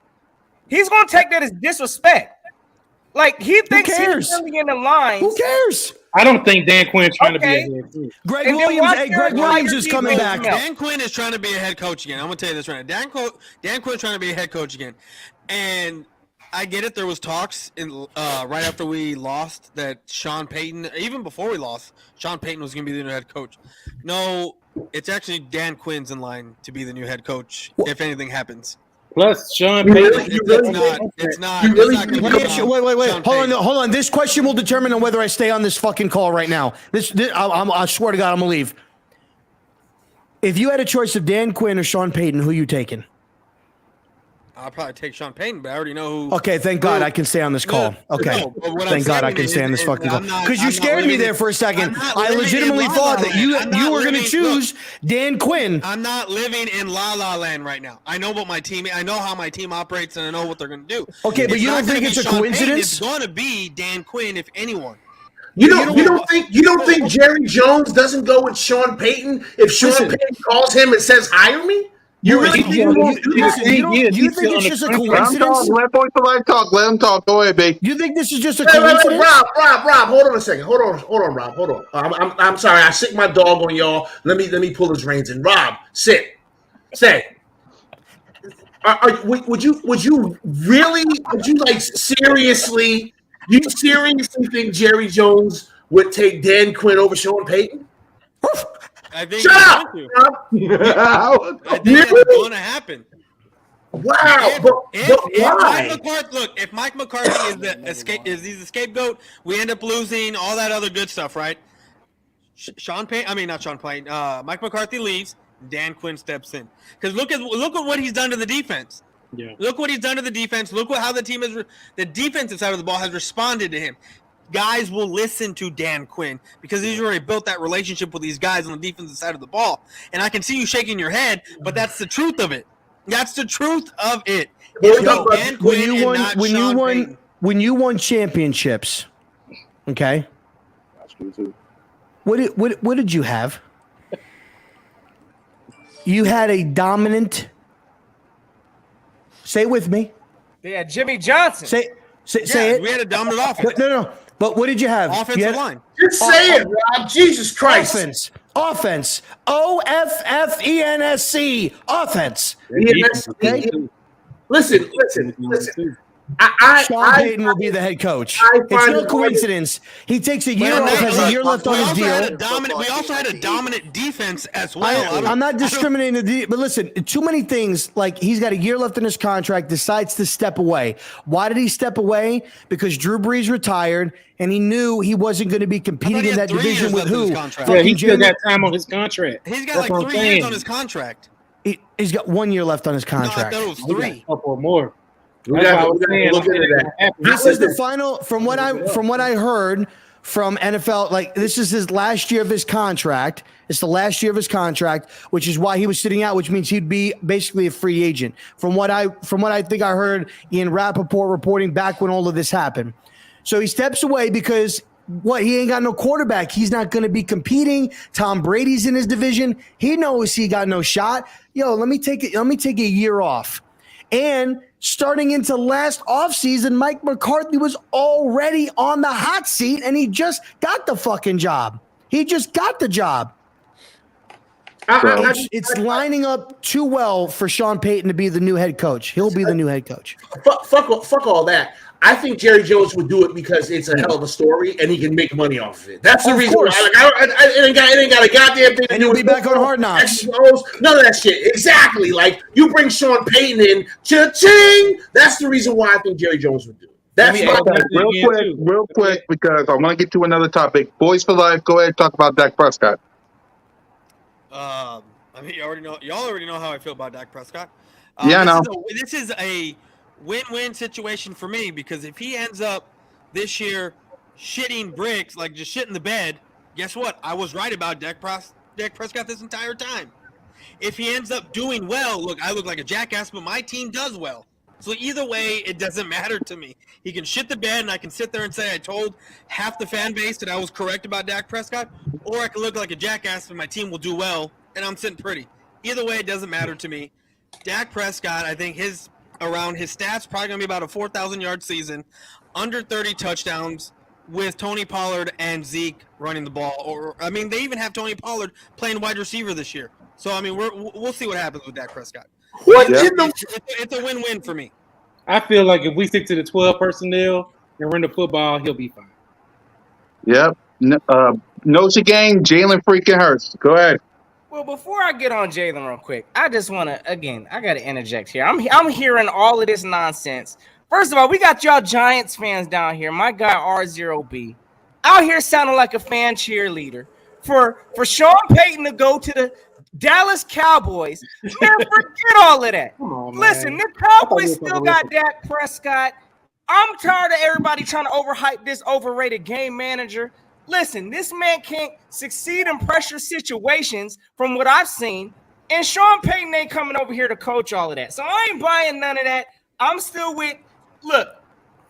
He's going to take that as disrespect. Like he thinks he's really in the lines. Who cares? I don't think Dan Quinn's trying to be a head coach. Greg Williams is coming back. Dan Quinn is trying to be a head coach again. I'm going to tell you this right now. Dan Quinn's trying to be a head coach again. And I get it. There was talks right after we lost that Sean Payton, even before we lost, Sean Payton was going to be the new head coach. No, it's actually Dan Quinn's in line to be the new head coach if anything happens. Plus, Sean Payton. It's not. Wait. Hold on. This question will determine on whether I stay on this fucking call right now. I swear to God, I'm going to leave. If you had a choice of Dan Quinn or Sean Payton, who are you taking? I'll probably take Sean Payton, but I already know who. Okay, thank God I can stay on this call. Okay, thank God I can stay on this fucking call. Because you scared me there for a second. I legitimately thought that you were going to choose Dan Quinn. I'm not living in La La Land right now. I know what my team. I know how my team operates, and I know what they're going to do. Okay, but you don't think it's a coincidence? It's going to be Dan Quinn, if anyone. You don't think Jerry Jones doesn't go with Sean Payton if Sean Payton calls him and says hire me? You really think you think it's just a coincidence? Let Voice of Life talk. Let him talk. Go ahead, babe. You think this is just a coincidence? Rob, hold on a second. Hold on, Rob. Hold on. I'm sorry. I sick my dog on y'all. Let me pull his reins in. Rob, sit. Say. Would you seriously think Jerry Jones would take Dan Quinn over Sean Payton? I think Shut up! I think that's going to happen. Wow! If Mike McCarthy is the scapegoat, we end up losing all that other good stuff, right? Mike McCarthy leaves, Dan Quinn steps in. Because look at what he's done to the defense. Yeah. Look what he's done to the defense. Look how the team the defensive side of the ball has responded to him. Guys will listen to Dan Quinn because he's already built that relationship with these guys on the defensive side of the ball. And I can see you shaking your head, but that's the truth of it. That's the truth of it. When you won championships, okay? That's true too. What did you have? You had a dominant. Say it with me. They had Jimmy Johnson. Say it. We had a dominant offense. No. But what did you have? Offensive line. Just say it, Rob. Jesus Christ. Offense. OFFENSC. Offense. Okay? Listen. Sean Payton will be the head coach. It's no coincidence. He takes a year off, has a year left on his deal. We also had a dominant defense as well. I'm not discriminating, but listen, too many things. Like he's got a year left in his contract, decides to step away. Why did he step away? Because Drew Brees retired, and he knew he wasn't going to be competing in that division with who? Yeah, he still got time on his contract. He's got like 3 years on his contract. He's got 1 year left on his contract. No, I thought it was 3. A couple more. We got to look into that. This is the final. From what I heard from NFL, like this is his last year of his contract. It's the last year of his contract, which is why he was sitting out, which means he'd be basically a free agent. From what I think I heard Ian Rappaport reporting back when all of this happened. So he steps away because he ain't got no quarterback. He's not going to be competing. Tom Brady's in his division. He knows he got no shot. Let me take a year off. And starting into last offseason, Mike McCarthy was already on the hot seat, and he just got the fucking job. He just got the job. It's lining up too well for Sean Payton to be the new head coach. He'll be the new head coach. Fuck all that. I think Jerry Jones would do it because it's a hell of a story and he can make money off of it. That's the reason why. It ain't got a goddamn thing to do with. And he'll be back on Hard Knocks. None of that shit. Exactly. Like you bring Sean Payton in, cha-ching. That's the reason why I think Jerry Jones would do it. That's real quick, because I want to get to another topic. Boys for Life. Go ahead, talk about Dak Prescott. Y'all already know how I feel about Dak Prescott. This is a win-win situation for me because if he ends up this year shitting bricks, like just shitting the bed, guess what? I was right about Dak Dak Prescott this entire time. If he ends up doing well, look, I look like a jackass, but my team does well. So either way, it doesn't matter to me. He can shit the bed, and I can sit there and say I told half the fan base that I was correct about Dak Prescott, or I can look like a jackass and my team will do well, and I'm sitting pretty. Either way, it doesn't matter to me. Dak Prescott, I think his stats probably going to be about a 4,000-yard season, under 30 touchdowns, with Tony Pollard and Zeke running the ball. They even have Tony Pollard playing wide receiver this year. So, we'll see what happens with Dak Prescott. It's a win-win for me. I feel like if we stick to the 12 personnel and run the football, he'll be fine. Yep. Notre game, Jalen freaking Hurts. Go ahead. Well, before I get on Jalen real quick, I just want to, again, I got to interject here. I'm hearing all of this nonsense. First of all, we got y'all Giants fans down here. My guy R0B out here sounding like a fan cheerleader for Sean Payton to go to the Dallas Cowboys. Man, forget all of that. Listen, the Cowboys still got Dak Prescott. I'm tired of everybody trying to overhype this overrated game manager. Listen, this man can't succeed in pressure situations from what I've seen, and Sean Payton ain't coming over here to coach all of that. So I ain't buying none of that. I'm still with, look,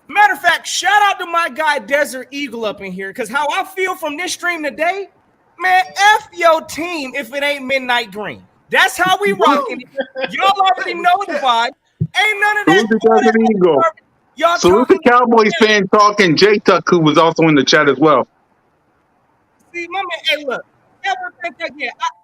matter of fact, shout out to my guy Desert Eagle up in here, because how I feel from this stream today, man, F your team if it ain't Midnight Green. That's how we rocking it. Y'all already know the vibe. Ain't none of that. Y'all salute the Cowboys fan talking J-Tuck, who was also in the chat as well. See, my man, hey, look,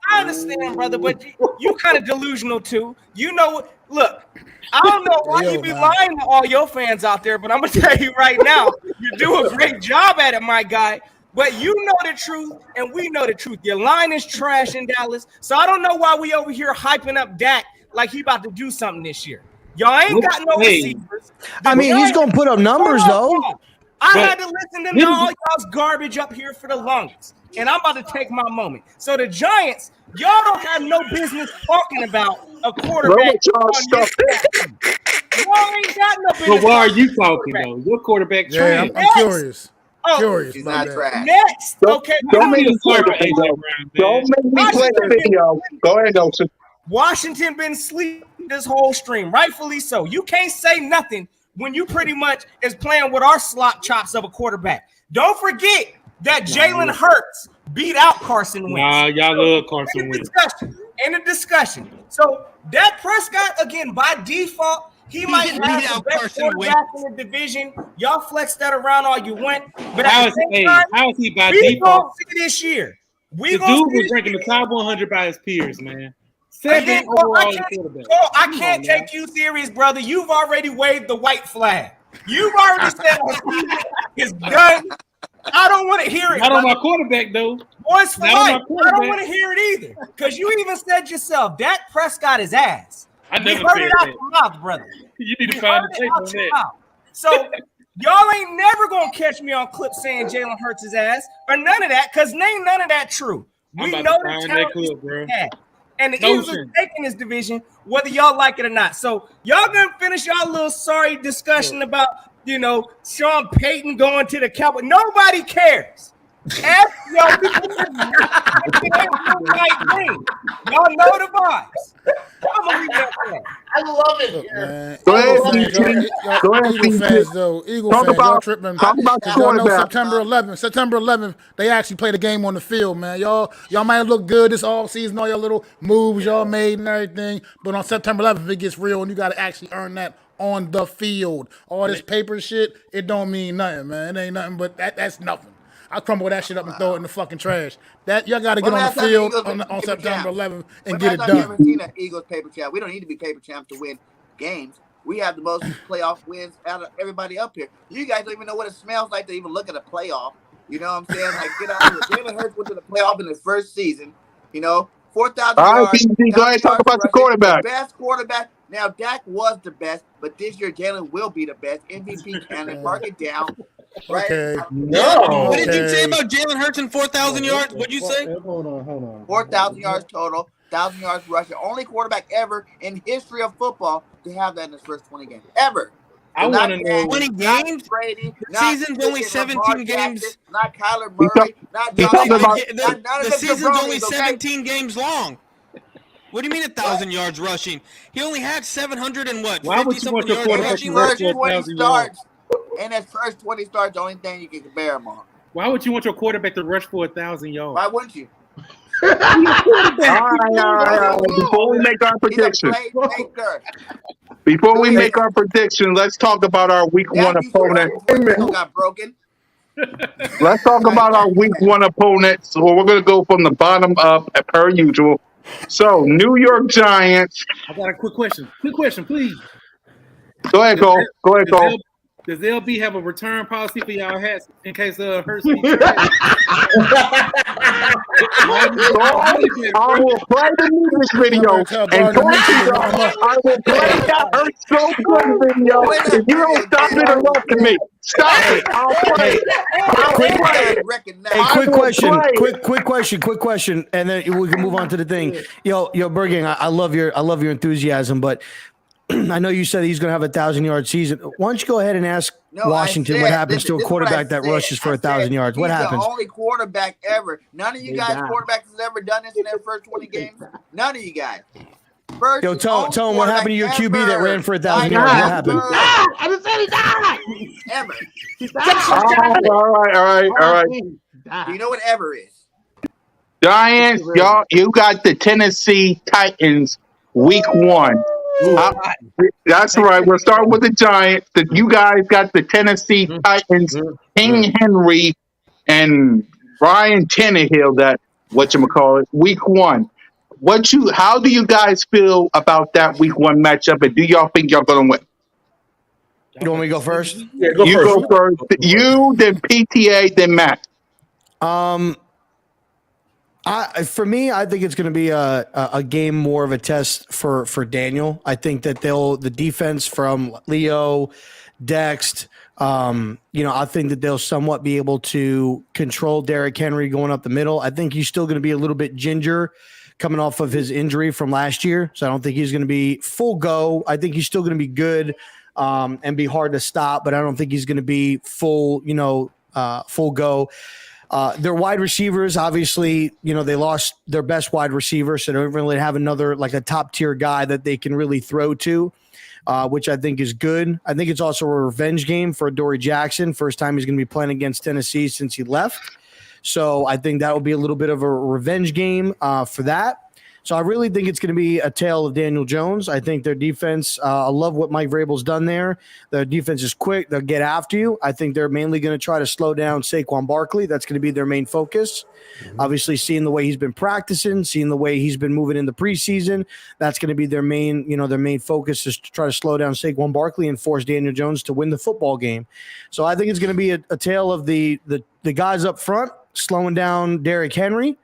I understand, brother, but you kind of delusional too. You know, look, I don't know why you be lying to all your fans out there, but I'm gonna tell you right now, you do a great job at it, my guy. But you know the truth, and we know the truth. Your line is trash in Dallas, so I don't know why we over here hyping up Dak like he about to do something this year. Y'all ain't got no receivers. He's gonna put up numbers though. I had to listen to all y'all's garbage up here for the longest, and I'm about to take my moment. So the Giants, y'all don't have no business talking about a quarterback. Y'all ain't got no business. But why are you talking though? Your quarterback trash. I'm curious. He's not trash. Next, okay. Don't make me play the video. Go ahead, Olsen. Washington been asleep this whole stream, rightfully so. You can't say nothing when you pretty much is playing with our slop chops of a quarterback. Don't forget that Jalen Hurts beat out Carson Wentz. Nah, y'all love Carson Wentz. In the discussion. So Dak Prescott, again, by default, he might have the best quarterback in the division. Y'all flex that around all you want. But how is he by default? See this year. The dude was ranking the top 100 by his peers, man. I can't take you serious, brother. You've already waved the white flag. You've already said it's done. I don't want to hear it. Not on my quarterback, though. Boys for life. I don't want to hear it either. Because you even said yourself, Dak Prescott is ass. I never heard it out your mouth, brother. You need to find the tape on that. So y'all ain't never gonna catch me on clip saying Jalen Hurts is ass or none of that, because ain't none of that true. We know the talent clip, bro. And the Eagles are taking this division, whether y'all like it or not. So y'all gonna finish y'all little sorry discussion about, Sean Payton going to the Cowboys. Nobody cares. Y'all know the vibes. I'm gonna leave that there. I love it. Man. Go ahead, Eagle fans, though. Eagle fans, y'all tripping. Talk about the quarterback. September 11th, they actually played a game on the field, man. Y'all might have looked good this all season, all your little moves y'all made and everything, but on September 11th, it gets real, and you got to actually earn that on the field. All this paper shit, it don't mean nothing, man. It ain't nothing, but that's nothing. I crumble that shit up and throw it in the fucking trash. That y'all got to get on the field on September 11th and get it done. I've never seen an Eagles paper champ. We don't need to be paper champs to win games. We have the most playoff wins out of everybody up here. You guys don't even know what it smells like to even look at a playoff. You know what I'm saying? Like, get out of here. Jalen Hurts went to the playoff in his first season. 4,000 yards. Go ahead, talk about the quarterback. The best quarterback. Now, Dak was the best, but this year Jalen will be the best. MVP candidate. Mark it down. Right? Okay. No. What did you say about Jalen Hurts and 4,000 yards? What'd you say? Hold on. 4,000 yards total, 1,000 yards rushing. Only quarterback ever in history of football to have that in his first 20 games. Ever. I want to know 20 games. Brady, The season's only 17 games. Jackson, not Kyler Murray, not He's Josh talking Allen, about not none of The them season's jabronis, only okay? 17 games long. What do you mean 1,000 yards rushing? He only had 700 and what? Why would 50 you want something your yards quarterback In to his rushing? rush first for 20 1,000 yards? starts, in his first 20 starts, the only thing you can compare him on. Why would you want your quarterback to rush for 1,000 yards? Why wouldn't you? all right. Before we make our He's a prediction, playmaker. let's talk about our week one Matthew opponent. still got broken. Let's talk about our week one opponents. So we're going to go from the bottom up, per usual. So, New York Giants. I got a quick question. Quick question, please. Go ahead, Cole. Does LB have a return policy for y'all hats in case Hurts? I will play the music video and I will play that Hurts so good video if you don't stop interrupting me. Stop it. I'll play. Quick question, and then we can move on to the thing. Yo, Bergen, I love your enthusiasm, but I know you said he's going to have 1,000-yard season. Why don't you go ahead and ask Washington what happens to a quarterback that rushes for 1,000 yards? What happens? He's the only quarterback ever. None of you guys quarterbacks has ever done this in their first 20 games. None of you guys. Yo, tell him what happened to your QB that ran for 1,000 yards. What happened? I just said he died. Ever. All right. Do you know what ever is? Giants, y'all, you got the Tennessee Titans week one. That's right. We're starting with the Giants. You guys got the Tennessee Titans, King Henry, and Ryan Tannehill. That week one. How do you guys feel about that week one matchup? And do y'all think y'all gonna win? You want me to go first? Yeah, Go first. You, then PTA, then Matt. For me, I think it's going to be a game more of a test for Daniel. I think that the defense from Leo, Dext, I think that they'll somewhat be able to control Derrick Henry going up the middle. I think he's still going to be a little bit ginger coming off of his injury from last year. So I don't think he's going to be full go. I think he's still going to be good and be hard to stop, but I don't think he's going to be full go. Their wide receivers, obviously, they lost their best wide receiver, so they don't really have another like a top tier guy that they can really throw to, which I think is good. I think it's also a revenge game for Adoree Jackson. First time he's going to be playing against Tennessee since he left. So I think that will be a little bit of a revenge game for that. So I really think it's going to be a tale of Daniel Jones. I think their defense, I love what Mike Vrabel's done there. Their defense is quick. They'll get after you. I think they're mainly going to try to slow down Saquon Barkley. That's going to be their main focus. Obviously, seeing the way he's been practicing, seeing the way he's been moving in the preseason, that's going to be their main focus is to try to slow down Saquon Barkley and force Daniel Jones to win the football game. So I think it's going to be a tale of the guys up front slowing down Derrick Henry.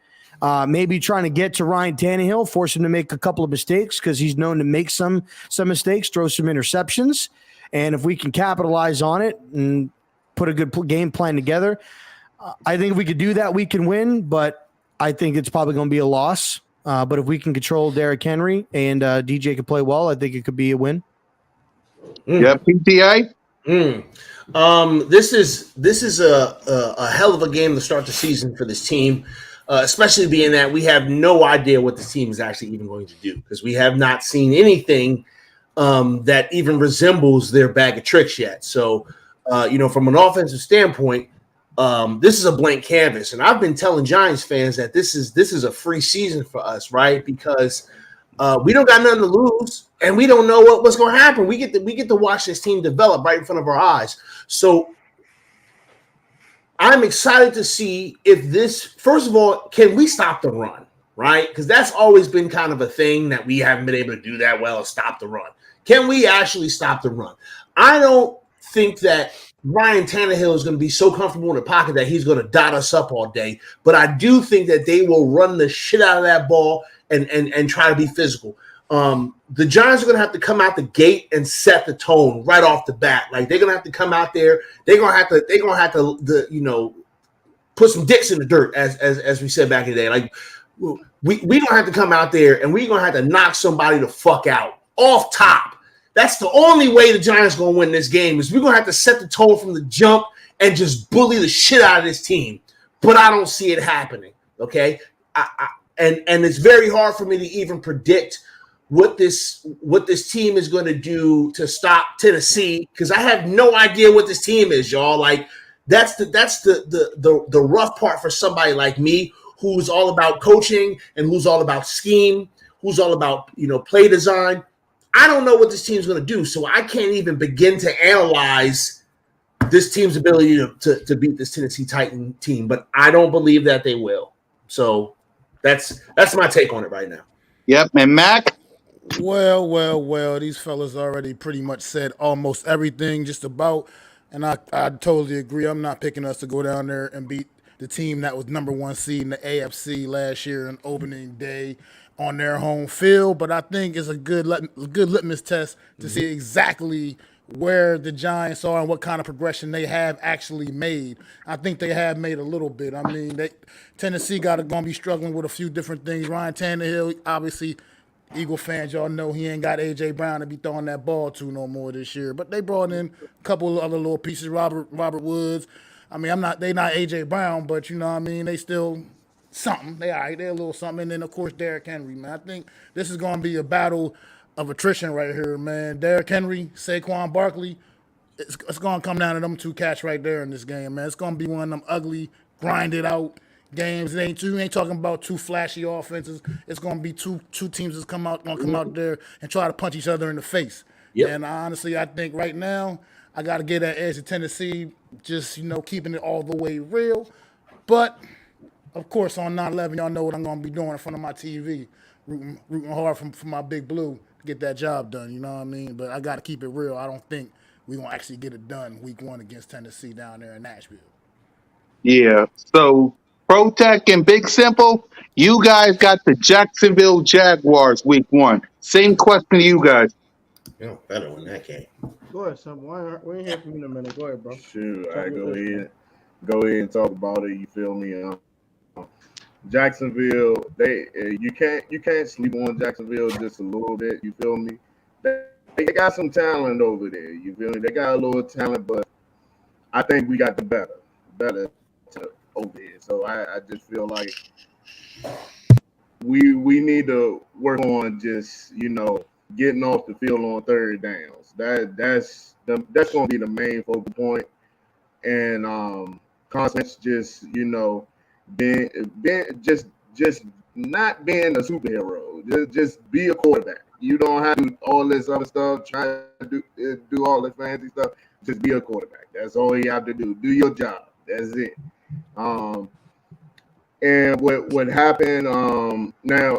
Maybe trying to get to Ryan Tannehill, force him to make a couple of mistakes because he's known to make some mistakes, throw some interceptions. And if we can capitalize on it and put a good game plan together, I think if we could do that, we can win. But I think it's probably going to be a loss. But if we can control Derrick Henry and DJ can play well, I think it could be a win. Yeah, PTA. This is a hell of a game to start the season for this team. Especially being that we have no idea what the team is actually even going to do because we have not seen anything that even resembles their bag of tricks yet. So, from an offensive standpoint, this is a blank canvas. And I've been telling Giants fans that this is a free season for us, right? Because we don't got nothing to lose and we don't know what's going to happen. We get to watch this team develop right in front of our eyes. So, I'm excited to see if this, first of all, can we stop the run, right? Because that's always been kind of a thing that we haven't been able to do that well, is stop the run. Can we actually stop the run? I don't think that Ryan Tannehill is going to be so comfortable in the pocket that he's going to dot us up all day, but I do think that they will run the shit out of that ball and try to be physical. The Giants are going to have to come out the gate and set the tone right off the bat. Like they're going to have to come out there. They're going to have to put some dicks in the dirt, as we said back in the day. Like we don't have to come out there and we're going to have to knock somebody the fuck out off top. That's the only way the Giants going to win this game is we're going to have to set the tone from the jump and just bully the shit out of this team. But I don't see it happening, okay? And it's very hard for me to even predict what this team is going to do to stop Tennessee because I have no idea what this team is, y'all. Like that's the rough part for somebody like me who's all about coaching and who's all about scheme, who's all about play design. I don't know what this team's going to do, so I can't even begin to analyze this team's ability to beat this Tennessee Titan team. But I don't believe that they will. So that's my take on it right now. Yep, and Mac. Well. These fellas already pretty much said almost everything just about, and I totally agree. I'm not picking us to go down there and beat the team that was number 1 seed in the AFC last year on opening day on their home field, but I think it's a good litmus test to see exactly where the Giants are and what kind of progression they have actually made. I think they have made a little bit. I mean, Tennessee going to be struggling with a few different things. Ryan Tannehill, obviously, Eagle fans, y'all know he ain't got A.J. Brown to be throwing that ball to no more this year. But they brought in a couple of other little pieces, Robert Woods. I mean, they not A.J. Brown, but you know what I mean? They still something. They all right. They're a little something. And then, of course, Derrick Henry, man. I think this is going to be a battle of attrition right here, man. Derrick Henry, Saquon Barkley, it's going to come down to them two cats right there in this game, man. It's going to be one of them ugly, grinded out games. You ain't talking about two flashy offenses. It's going to be two teams that's come out there and try to punch each other in the face. Yep. And honestly, I think right now I got to get that edge to Tennessee, just keeping it all the way real. But of course, on 9/11, y'all know what I'm going to be doing in front of my TV, rooting hard for my big blue to get that job done. You know what I mean? But I got to keep it real. I don't think we're going to actually get it done week 1 against Tennessee down there in Nashville. Yeah. So, Protect and Big Simple, you guys got the Jacksonville Jaguars week 1. Same question to you guys. Better win that game. Go ahead, Simple. We ain't here for you in a minute. Go ahead, bro. Sure. All right, go ahead and talk about it. You feel me? Jacksonville, you can't sleep on Jacksonville just a little bit. You feel me? They got some talent over there. You feel me? They got a little talent, but I think we got the better over here. So I just feel like we need to work on just getting off the field on third downs. That's going to be the main focal point. And Constance just being just not being a superhero. Just be a quarterback. You don't have to do all this other stuff, try to do all this fancy stuff. Just be a quarterback. That's all you have to do. Do your job. That's it. And what happened now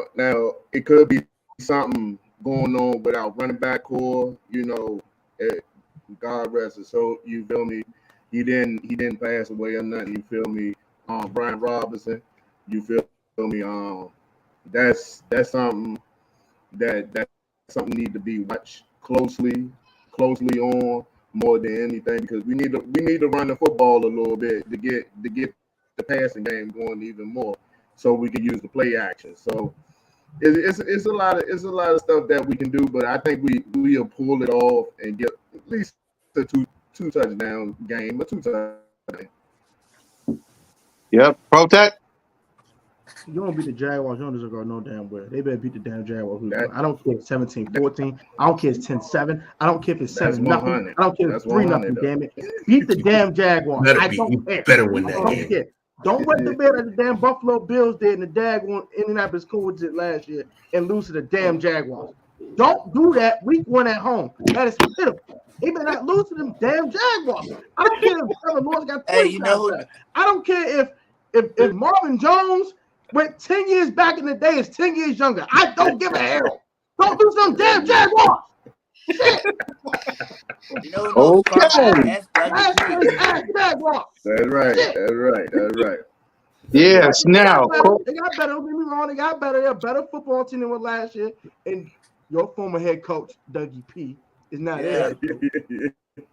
it could be something going on with our running back core. God rest his soul. You feel me? He didn't pass away or nothing. You feel me? Brian Robinson. You feel me? That's something that something need to be watched closely on more than anything, because we need to run the football a little bit to get the passing game going even more, so we can use the play action. So it's a lot of stuff that we can do, but I think we'll pull it off and get at least a two touchdown game, a 2 touchdown. Yep, Protect. You don't beat the Jaguars, you don't deserve to go no damn well. They better beat the damn Jaguars. I don't care if it's 17-14. I don't care if it's 10-7. I don't care if it's 7-0. I don't care if it's 3-0, damn it. Beat the damn Jaguars. I don't care. Better win that game. Care. Don't let the bet that the damn Buffalo Bills did and the daggone Indianapolis Colts did last year and lose to the damn Jaguars. Don't do that week 1 at home. That is pitiful. They better not lose to them damn Jaguars. I don't care if Trevor Lawrence got 20 I don't care if Marvin Jones went 10 years back in the day is 10 years younger. I don't give a hell. Don't do some damn Jaguars. Shit. Okay. That's right. Yes, now. They got better. Don't get me wrong. They got better. They're a better football team than what last year. And your former head coach, Dougie P, is not there.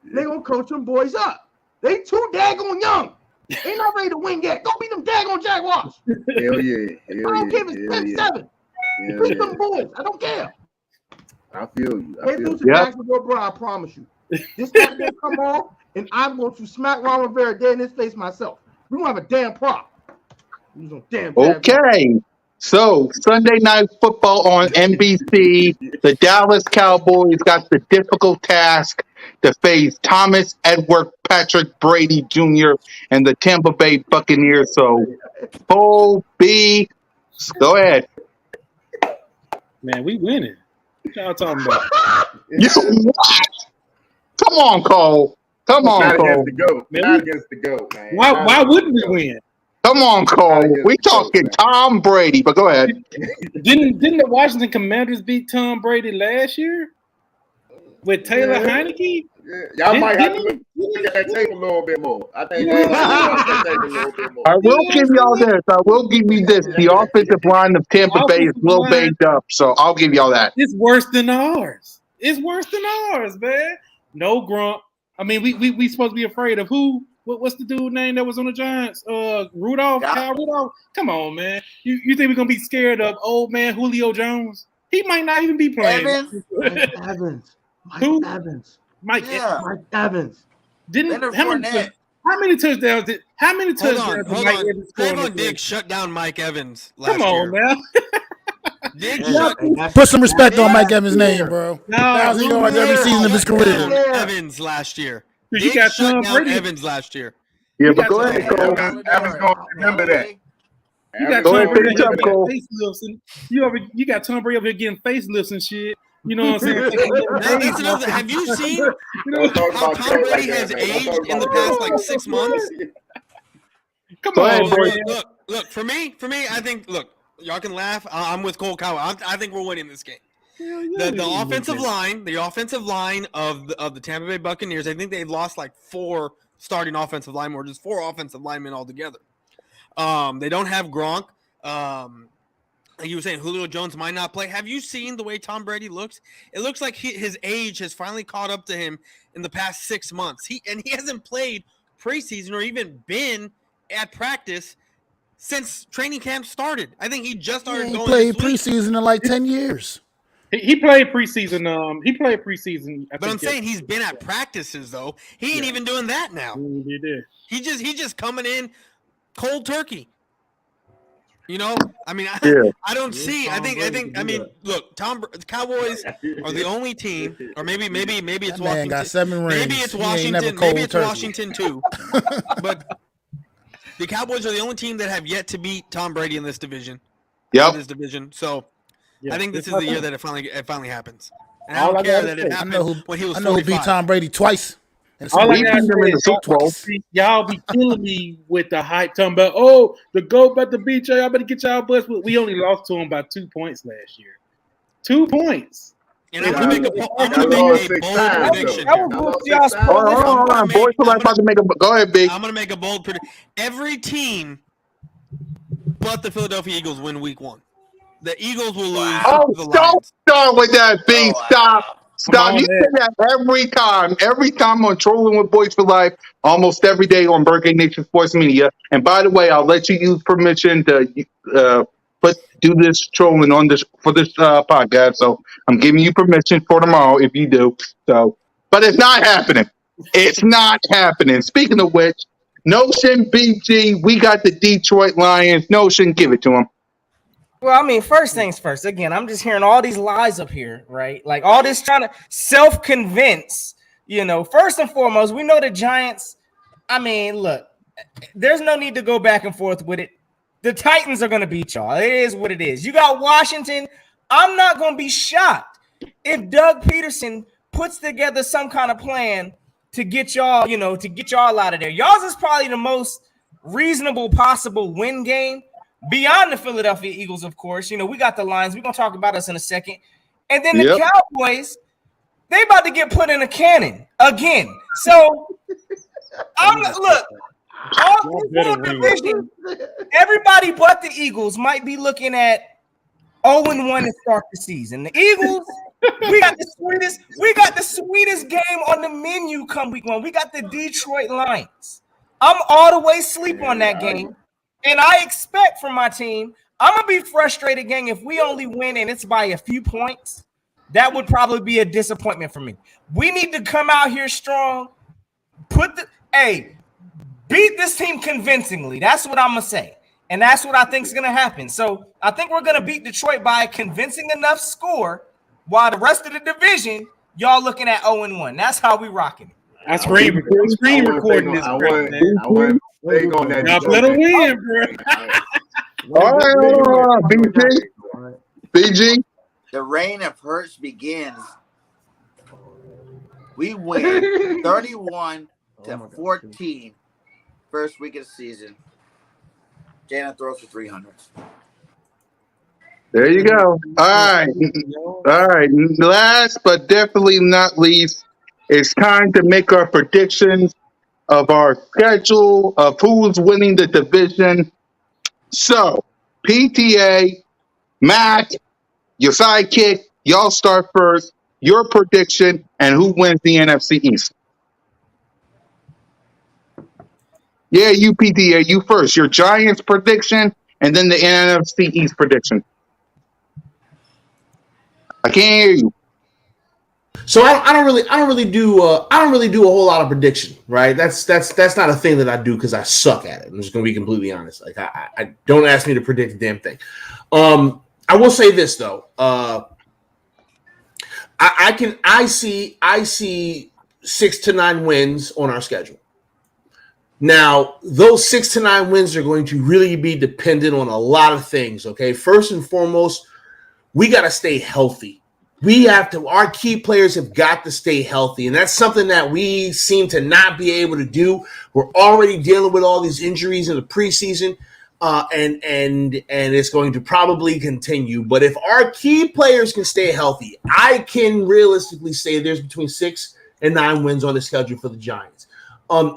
They gonna coach them boys up. They too daggone young. They not ready to win yet. Go beat them daggone Jaguars. Hell yeah. I don't care if it's 10-7. Beat them boys. I don't care. I feel you. They do to Jacksonville, bro. I promise you. This hat will come off, and I'm going to smack Ron Rivera dead in his face myself. We don't have a damn prop. Okay. So Sunday Night Football on NBC. The Dallas Cowboys got the difficult task to face Thomas Edward Patrick Brady Jr. and the Tampa Bay Buccaneers. So, Cole B, go ahead. Man, we winning. What y'all talking about? What? Come on, Cole. Come on, Not Cole. against the GOAT. Not against the GOAT, man. Why wouldn't we win? Come on, Cole. We talking Tom Brady, but go ahead. Didn't the Washington Commanders beat Tom Brady last year with Taylor Heineke? Yeah. Y'all might have to look at that tape a little bit more. I think y'all might have to look at that tape a little bit more. I will give y'all this. I will give you this. The offensive line of Tampa Bay is a little banged up, so I'll give y'all that. It's worse than ours. It's worse than ours, man. No Grunt. I mean, we supposed to be afraid of who? What's the dude name that was on the Giants? Rudolph, Kyle Rudolph. Come on, man. You think we're gonna be scared of old man Julio Jones? He might not even be playing. Mike Evans. Mike Evans. How many touchdowns did Mike Evans score? Hold on, Dick shut down Mike Evans last Come on, year. man. Put some respect on Mike Evans' name, bro. 1,000 yards every season of his career. Evans last year. You got Tom Brady. Evans last year. Yeah, but go ahead, Cole. Evans gonna remember that. You got Tom Brady getting facelifts, and you got Tom Brady over here getting facelifts and shit. You know what I'm saying? Have you seen how Tom Brady has aged in the past like 6 months? Come on, boy. Look. For me, I think. Look, y'all can laugh. I'm with Cole Cowell. I think we're winning this game. The offensive line of the Tampa Bay Buccaneers, I think they've lost like 4 starting offensive linemen, or just 4 offensive linemen altogether. They don't have Gronk. Like you were saying, Julio Jones might not play. Have you seen the way Tom Brady looks? It looks like his age has finally caught up to him in the past 6 months. He hasn't played preseason or even been at practice since training camp started. I think he just started going. He played preseason in like 10 years. He played preseason. But I'm saying he's been at practices though. He ain't even doing that now. He did. He just coming in cold turkey. You know, I mean, I don't see. I mean, look, the Cowboys are the only team, or maybe it's Washington. Man got 7 rings. Maybe it's Washington. Maybe it's Washington too. But the Cowboys are the only team that have yet to beat Tom Brady in this division. Yep. In this division. So I think this is the year that it finally happens. And I don't care that it happened when he was 45. I know who beat Tom Brady twice. Y'all be killing me with the hype talking about, the GOAT about to beat y'all better get y'all bus. We only lost to him by 2 points last year. 2 points. And I'm gonna make a bold prediction. Hold on, boys. Go ahead, Big. I'm gonna make a bold prediction. Every team but the Philadelphia Eagles win week 1. The Eagles will lose. Don't start with that, Big. Stop. You say that every time. Every time on Trolling with Boys for Life, almost every day on Birthday Nation Sports Media. And by the way, I'll let you use permission to do this trolling on this for this podcast. So I'm giving you permission for tomorrow if you do. So, but it's not happening. It's not happening. Speaking of which, Notion BG, we got the Detroit Lions. Notion, give it to him. Well, I mean, first things first. Again, I'm just hearing all these lies up here, right? Like all this trying to self-convince, First and foremost, we know the Giants. I mean, look, there's no need to go back and forth with it. The Titans are going to beat y'all. It is what it is. You got Washington. I'm not going to be shocked if Doug Peterson puts together some kind of plan to get y'all, to get y'all out of there. Y'all's is probably the most reasonable possible win game. Beyond the Philadelphia Eagles, of course, we got the Lions. We're going to talk about us in a second. And then the Cowboys, they about to get put in a cannon again. So, look, all this division, everybody but the Eagles might be looking at 0-1 to start the season. The Eagles, we got the sweetest game on the menu come week 1. We got the Detroit Lions. I'm all the way asleep on that game. And I expect from my team, I'm going to be frustrated, gang, if we only win and it's by a few points. that would probably be a disappointment for me. We need to come out here strong. Beat this team convincingly. That's what I'm gonna say, and that's what I think is gonna happen. So I think we're gonna beat Detroit by a convincing enough score, while the rest of the division, y'all looking at 0-1. That's how we rocking it. I screen recording this crap, man. I wouldn't take on that. Y'all better win, bro. All right, BG. The reign of Hurts begins. We win 31-14 first week of the season. Jalen throws for 300. There you go. All right. Last but definitely not least, it's time to make our predictions of our schedule of who's winning the division. So, PTA, Matt, your sidekick, y'all start first. Your prediction and who wins the NFC East. Yeah, you PTA, you first. Your Giants prediction and then the NFC East prediction. I can't hear you. So I don't really do a whole lot of prediction, right? That's not a thing that I do because I suck at it. I'm just gonna be completely honest. Like I don't ask me to predict a damn thing. I will say this though. I see 6 to 9 wins on our schedule. Now, those 6 to 9 wins are going to really be dependent on a lot of things. Okay, first and foremost, we got to stay healthy. Our key players have got to stay healthy. And that's something that we seem to not be able to do. We're already dealing with all these injuries in the preseason, and it's going to probably continue. But if our key players can stay healthy, I can realistically say there's between 6 and 9 wins on the schedule for the Giants.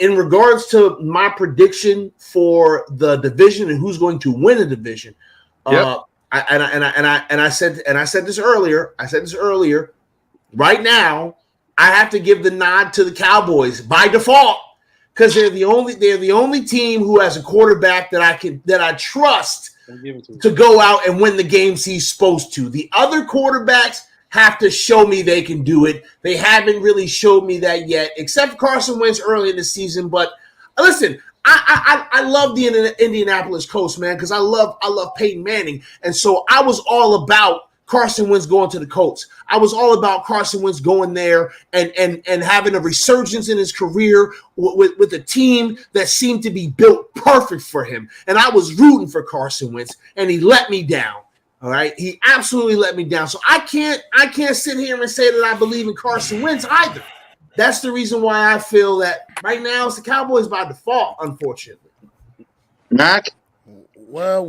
In regards to my prediction for the division and who's going to win the division, I said this earlier. Right now, I have to give the nod to the Cowboys by default because they're the only team who has a quarterback that I trust to go out and win the games he's supposed to. The other quarterbacks have to show me they can do it. They haven't really showed me that yet, except Carson Wentz early in the season. But listen, I love the Indianapolis Colts, man, because I love Peyton Manning. And so I was all about Carson Wentz going to the Colts. I was all about Carson Wentz going there and having a resurgence in his career with a team that seemed to be built perfect for him. And I was rooting for Carson Wentz, and he let me down. All right, he absolutely let me down. So I can't sit here and say that I believe in Carson Wentz either. That's the reason why I feel that right now it's the Cowboys by default, unfortunately. Mac? Well.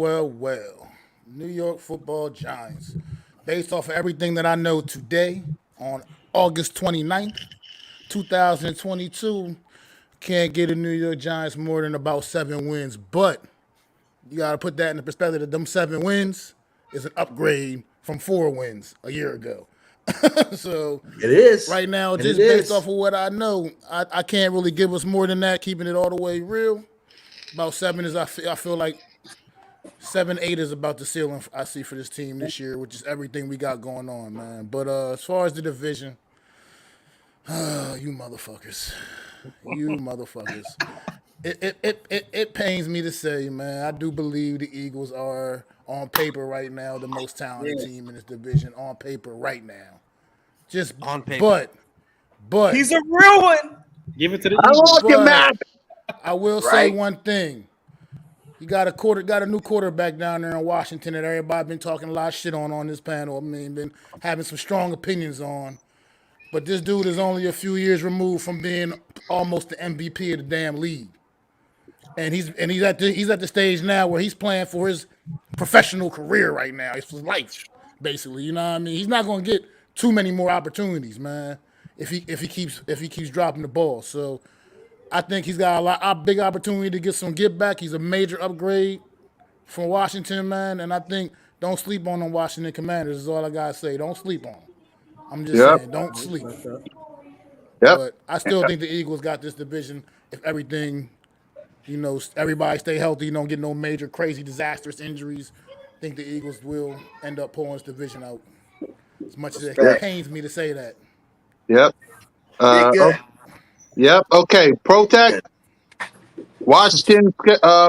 New York Football Giants. Based off of everything that I know today, on August 29th, 2022, can't get a New York Giants more than about 7 wins. But you got to put that in the perspective that them 7 wins is an upgrade from 4 wins a year ago. So it is right now, just based off of what I know, I can't really give us more than that. Keeping it all the way real, about 7 is I feel like 7-8 is about the ceiling I see for this team this year, which is everything we got going on, man. But as far as the division, you motherfuckers. It pains me to say, man, I do believe the Eagles are on paper right now the most talented team in this division on paper right now. Just on paper. But he's a real one. Give it to the Eagles. I will say one thing. You got a new quarterback down there in Washington that everybody been talking a lot of shit on this panel. I mean, been having some strong opinions on. But this dude is only a few years removed from being almost the MVP of the damn league. And he's at the stage now where he's playing for his professional career right now. It's his life, basically. You know what I mean? He's not going to get too many more opportunities, man, if he keeps dropping the ball. So I think he's got a big opportunity to get some get back. He's a major upgrade from Washington, man. And I think don't sleep on them Washington Commanders is all I gotta say. Don't sleep on them. I'm just saying, don't sleep. But I still think the Eagles got this division if everything. You know, everybody stay healthy. You don't get no major, crazy, disastrous injuries. I think the Eagles will end up pulling this division out. As much as it Respect. pains me to say that. Yep. Did good. Yep. Okay. Protect, Washington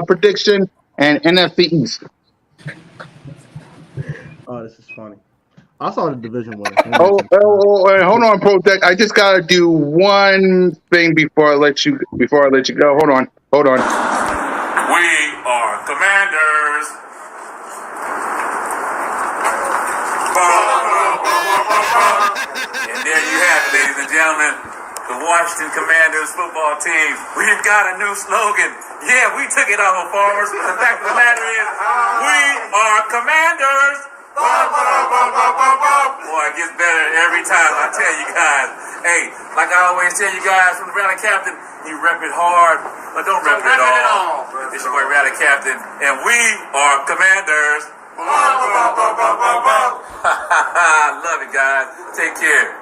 prediction, and NFC East. Oh, this is funny. I saw the division winner. Hold on, Protect. I just gotta do one thing before I let you go. Hold on. We are Commanders. And there you have it, ladies and gentlemen. The Washington Commanders football team. We've got a new slogan. Yeah, we took it off of Farmers. The fact of the matter is, we are Commanders. Boy, it gets better every time, I tell you guys. Hey, like I always tell you guys from the Rally Captain, you rep it hard, but don't rep it at all. It's your boy Rally Captain, and we are Commanders. Love it, guys. Take care.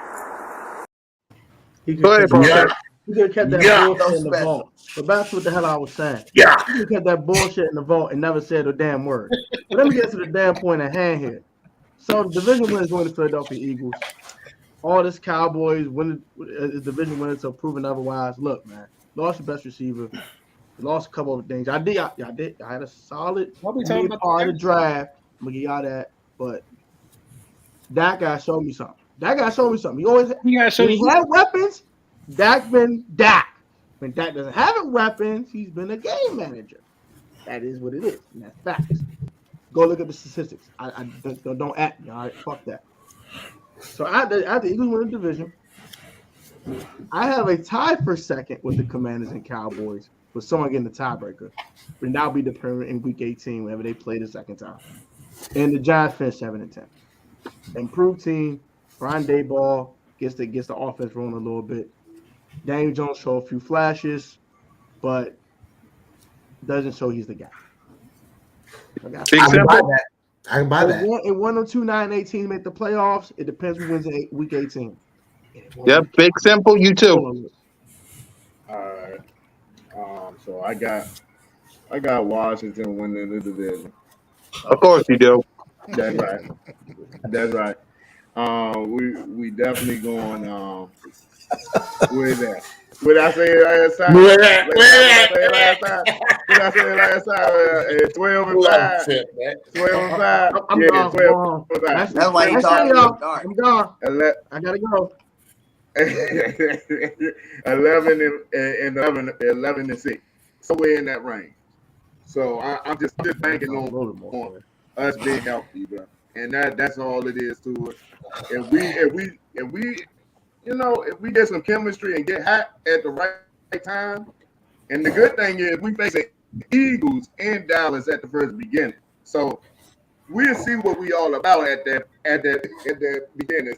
He Go ahead, Protect. could have kept that bullshit in the vault. But that's what the hell I was saying. Yeah. He could have kept that bullshit in the vault and never said a damn word. But let me get to the damn point at hand here. So the division winner is going to Philadelphia Eagles. All this Cowboys winning division winners are proven otherwise. Look, man, lost your best receiver. Lost a couple of things. I had a solid part of the draft. I'm gonna give y'all that. But that guy showed me something. He always had weapons. Dak's been Dak. When Dak doesn't have weapons, he's been a game manager. That is what it is. And that's facts. Go look at the statistics. I don't act me. All right, fuck that. So after the Eagles win the division, I have a tie for second with the Commanders and Cowboys, with someone getting the tiebreaker. But that'll be determined in Week 18 whenever they play the second time. And the Giants finished 7-10. Improved team. Brian Daboll gets the offense rolling a little bit. Daniel Jones showed a few flashes, but doesn't show he's the guy. I can buy that. In 1 or 2, 9-18 make the playoffs. It depends who wins Week 18. Yep, big simple. You too. All right. So I got Washington winning the division. Of course you do. That's right. We definitely going. Where's that? What I say last time? What I say last time? 12 and 5. 12 and 5. I'm gone. 12 and 5. That's why you talking about dark. I'm gone. I gotta go. 11 and 6. Somewhere in that range. So I'm just banking on us being healthy, bro. And that's all it is to it. If we get some chemistry and get hot at the right time, and the good thing is we facing Eagles in Dallas at the first beginning. So we'll see what we all about at that beginning.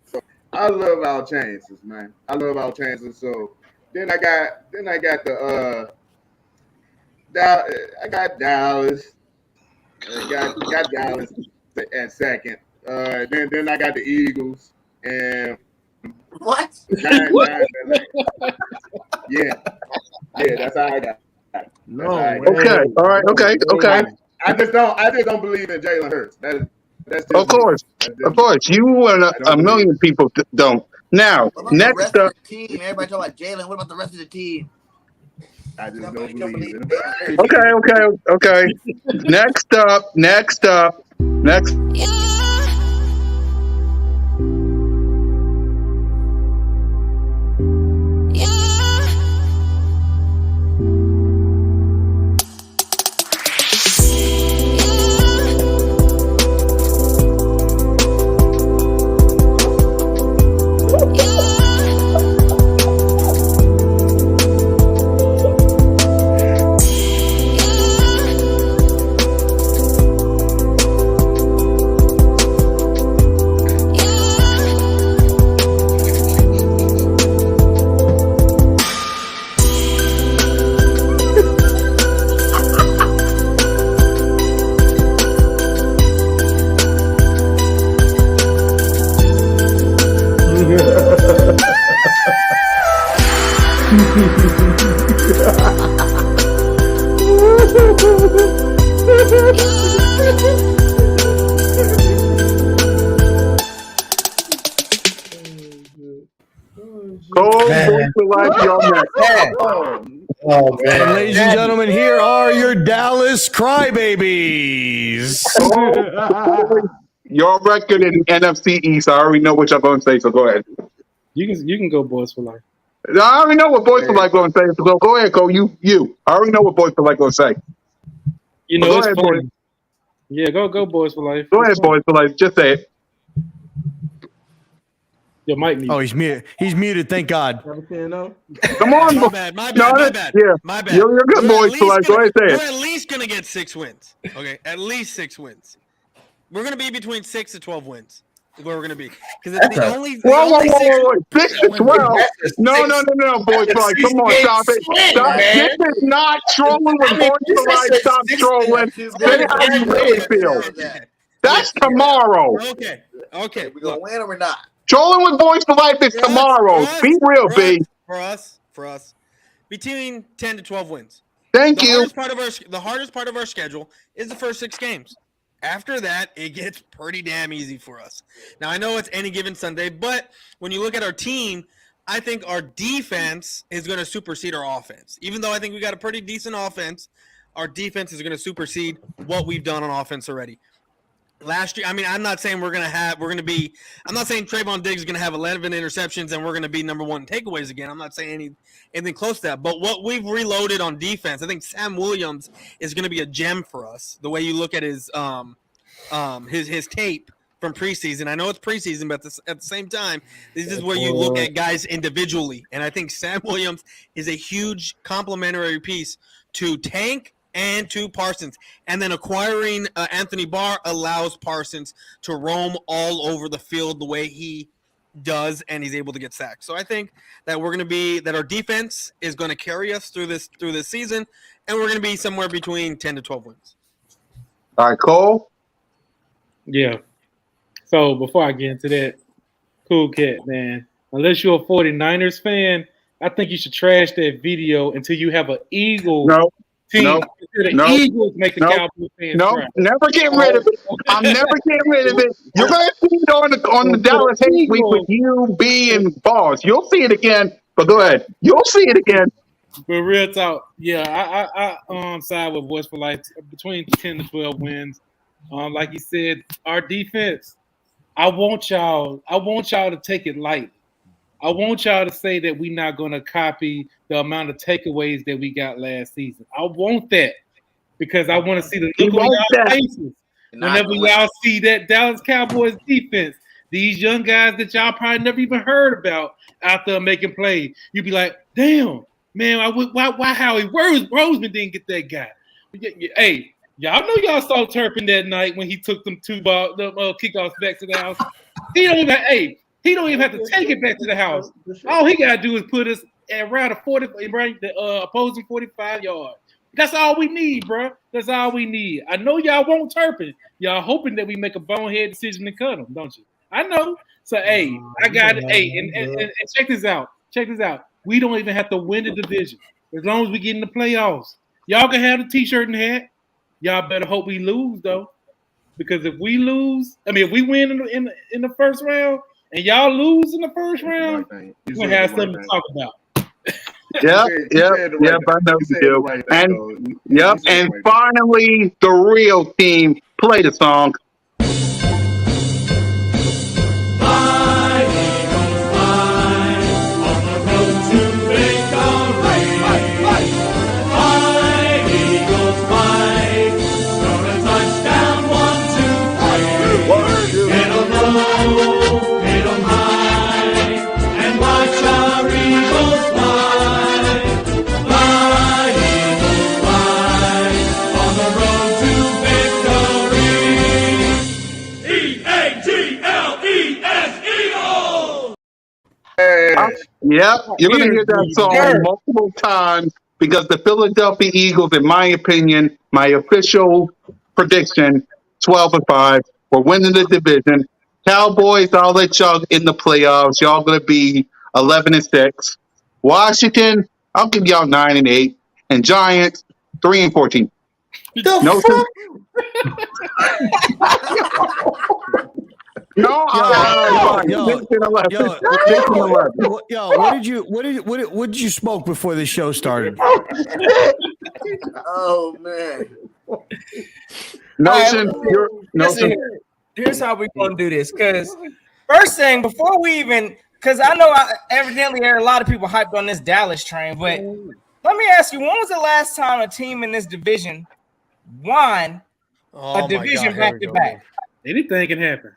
So I love our chances, man. So then I got Dallas. I got Dallas at second. Then I got the Eagles and what? Yeah, that's how I got. No. Okay. All right. Okay. I just don't believe in Jalen Hurts. That's just Of course. You and a million people don't. Now, next up. Team. Everybody talking about Jalen. What about the rest of the team? I just don't believe in it. Okay. Next up. Life, you're next. Oh man, And ladies and gentlemen, here are your Dallas crybabies. Your record in NFC East, I already know what y'all going to say, so go ahead. You can go Boys for Life. I already know what Boys for Life going to say, so go ahead, Cole. You. I already know what Boys for Life going to say. You know, go it's ahead, funny. boys. Yeah, go Boys for Life. Go ahead, Boys for Life. Just say it. Your mic muted. Oh, he's muted. He's muted. Thank God. Come on. My bad. My bad. Yeah. My bad. You're good, Boys for Life. Go ahead, say We're it. at least gonna get 6 wins. Okay, at least 6 wins. We're gonna be between 6 to 12 wins. Is where we're gonna be because it's the only. Whoa. 6 to 12. No, Boys for Life. Come on, stop it. Stop. This is not trolling with Boys for Life. Stop trolling. Say how you really feel. That's tomorrow. Okay. We gonna win or we're not? Trolling with Boys for Life is tomorrow. Be real, B. For us, between 10 to 12 wins. Thank you. The hardest part of our schedule is the first 6 games. After that, it gets pretty damn easy for us. Now, I know it's any given Sunday, but when you look at our team, I think our defense is going to supersede our offense. Even though I think we got a pretty decent offense, our defense is going to supersede what we've done on offense already. Last year, I mean, I'm not saying I'm not saying Trayvon Diggs is going to have 11 interceptions and we're going to be number 1 in takeaways again. I'm not saying anything close to that. But what we've reloaded on defense, I think Sam Williams is going to be a gem for us. The way you look at his tape from preseason. I know it's preseason, but at the same time, this is where you look at guys individually. And I think Sam Williams is a huge complementary piece to Tank and to Parsons. And then acquiring Anthony Barr allows Parsons to roam all over the field the way he does, and he's able to get sacked. So I think that our defense is going to carry us through this season, and we're going to be somewhere between 10 to 12 wins. All right, Cole? Yeah. So before I get into that, Cool Cat, man, unless you're a 49ers fan, I think you should trash that video until you have an Eagles team. Eagles make the Cowboys fans cry. Never get rid of it. I'm never getting rid of it. You're going to see it on the Dallas Hate Week with you, B, and Boss. You'll see it again, but go ahead. You'll see it again. But real talk, yeah, I side with Boys for Life between 10 to 12 wins. Like you said, our defense, I want y'all to take it light. I want y'all to say that we're not going to copy the amount of takeaways that we got last season. I want that because I want to see the look on y'all faces whenever y'all see that Dallas Cowboys defense. These young guys that y'all probably never even heard about out there making plays. You be like, damn, man, why Howie Roseman didn't get that guy? Hey, y'all know y'all saw Turpin that night when he took them kickoffs back to the house. He don't even have to take it back to the house. All he got to do is put us around the opposing 45 yards. That's all we need, bro. That's all we need. I know y'all want Turpin. Y'all hoping that we make a bonehead decision to cut him, don't you? I know. So, hey, I got it. Hey, and check this out. Check this out. We don't even have to win the division as long as we get in the playoffs. Y'all can have the T-shirt and hat. Y'all better hope we lose, though. Because if we win in the first round, and y'all lose in the first round, we're going to have something to talk about. I know you do. And finally, the real team, play the song. You're going to hear that song multiple times because the Philadelphia Eagles, in my opinion, my official prediction, 12-5, we're winning the division. Cowboys, I'll let y'all in the playoffs. Y'all going to be 11-6. Washington, I'll give y'all 9-8. And Giants, 3-14. Jason 11. Jason 11. What did you smoke before the show started? Oh man. Nelson, Listen, here's how we're gonna do this. Because first thing, before we even, because I know evidently there are a lot of people hyped on this Dallas train, but let me ask you, when was the last time a team in this division won a division back to back? Anything can happen.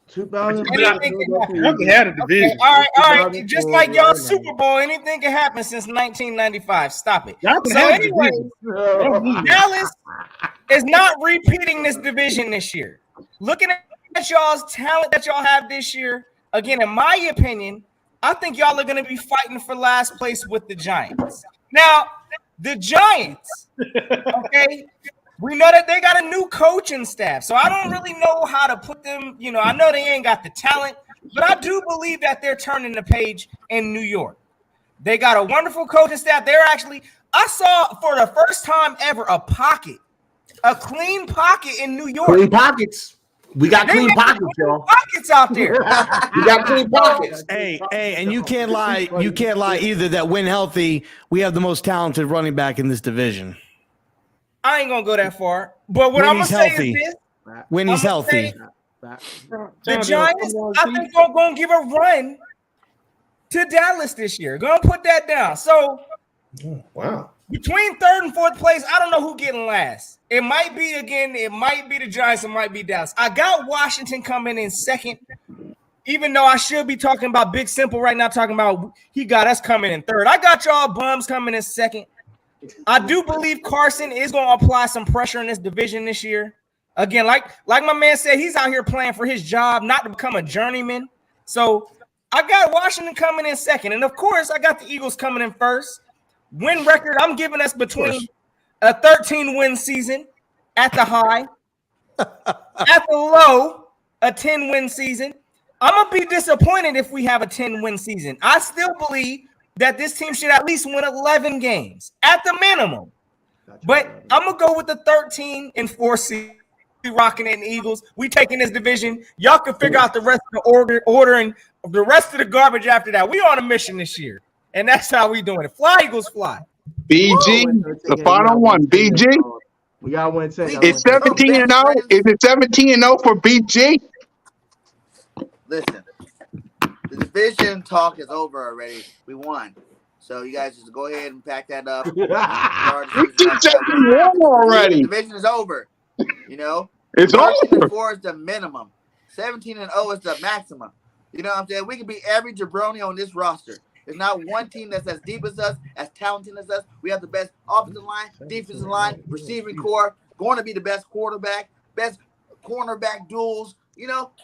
2000. Y'all can have a division. Okay, all right. Just like y'all Super Bowl, anything can happen since 1995. Stop it. So anyway, Dallas is not repeating this division this year. Looking at y'all's talent that y'all have this year, again, in my opinion, I think y'all are going to be fighting for last place with the Giants. Now, the Giants, okay, we know that they got a new coaching staff, so I don't really know how to put them, I know they ain't got the talent, but I do believe that they're turning the page in New York. They got a wonderful coaching staff. I saw for the first time ever a clean pocket in New York. Clean pockets. We got clean pockets, y'all. Pockets out there. We got clean pockets. Hey, and you can't lie either that when healthy, we have the most talented running back in this division. I ain't gonna go that far, but what I'm gonna say is this: when he's healthy, the Giants, I think, are gonna give a run to Dallas this year. Gonna put that down. So, wow. Between third and fourth place, I don't know who getting last. It might be the Giants, it might be Dallas. I got Washington coming in second, even though I should be talking about Big Simple right now, talking about he got us coming in third. I got y'all bums coming in second. I do believe Carson is going to apply some pressure in this division this year. Again, like my man said, he's out here playing for his job, not to become a journeyman. So I got Washington coming in second. And, of course, I got the Eagles coming in first. Win record, I'm giving us between a 13-win season at the high, at the low, a 10-win season. I'm going to be disappointed if we have a 10-win season. I still believe that this team should at least win 11 games at the minimum. But I'm going to go with the 13-4 seed. We rocking it in the Eagles. We taking this division. Y'all can figure out the rest of the order and the rest of the garbage after that. We on a mission this year. And that's how we doing it. Fly, Eagles, fly. BG, the final one. BG. We got to win 10. It's 17-0. Is it 17-0 for BG? Listen, the division talk is over already. We won. So you guys just go ahead and pack that up. You keep saying we won already. The division is over. It's over. 4 is the minimum. 17-0 is the maximum. You know what I'm saying? We can be every jabroni on this roster. There's not one team that's as deep as us, as talented as us. We have the best offensive line, defensive line, receiving core, going to be the best quarterback, best cornerback duels.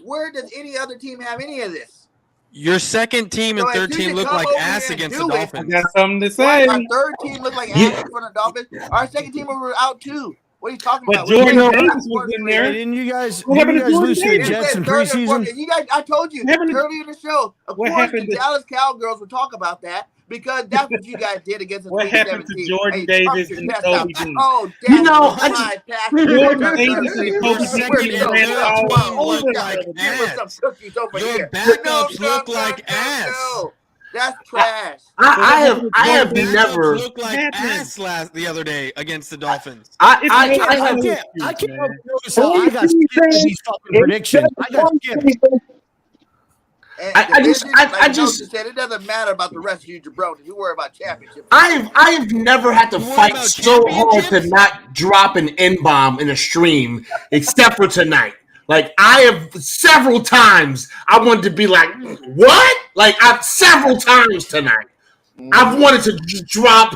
Where does any other team have any of this? Your second team and third team look like ass against the Dolphins. I got something to say. Our third team looked like ass in front of the Dolphins. Our second team were out too. What are you talking about? Jordan Davis was in there. Didn't you guys lose to the Jets in preseason? You guys, I told you earlier in the show. Of course, the Dallas Cowgirls will talk about that because that's what you guys did against us. What happened to Jordan Davis and Kobe Dean? Oh, Jordan Davis and Kobe Dean ran all over. Your backups look like ass. That's trash. I have never looked like ass the other day against the Dolphins. I can't notice how I got skipped in these fucking predictions. I got skipped. I just said it doesn't matter about the rest of you jabronis. You worry about championships. I have never had to fight so hard to not drop an N-bomb in a stream, except for tonight. Like, I have several times I wanted to be like, what? Like, I've several times tonight. I've wanted to drop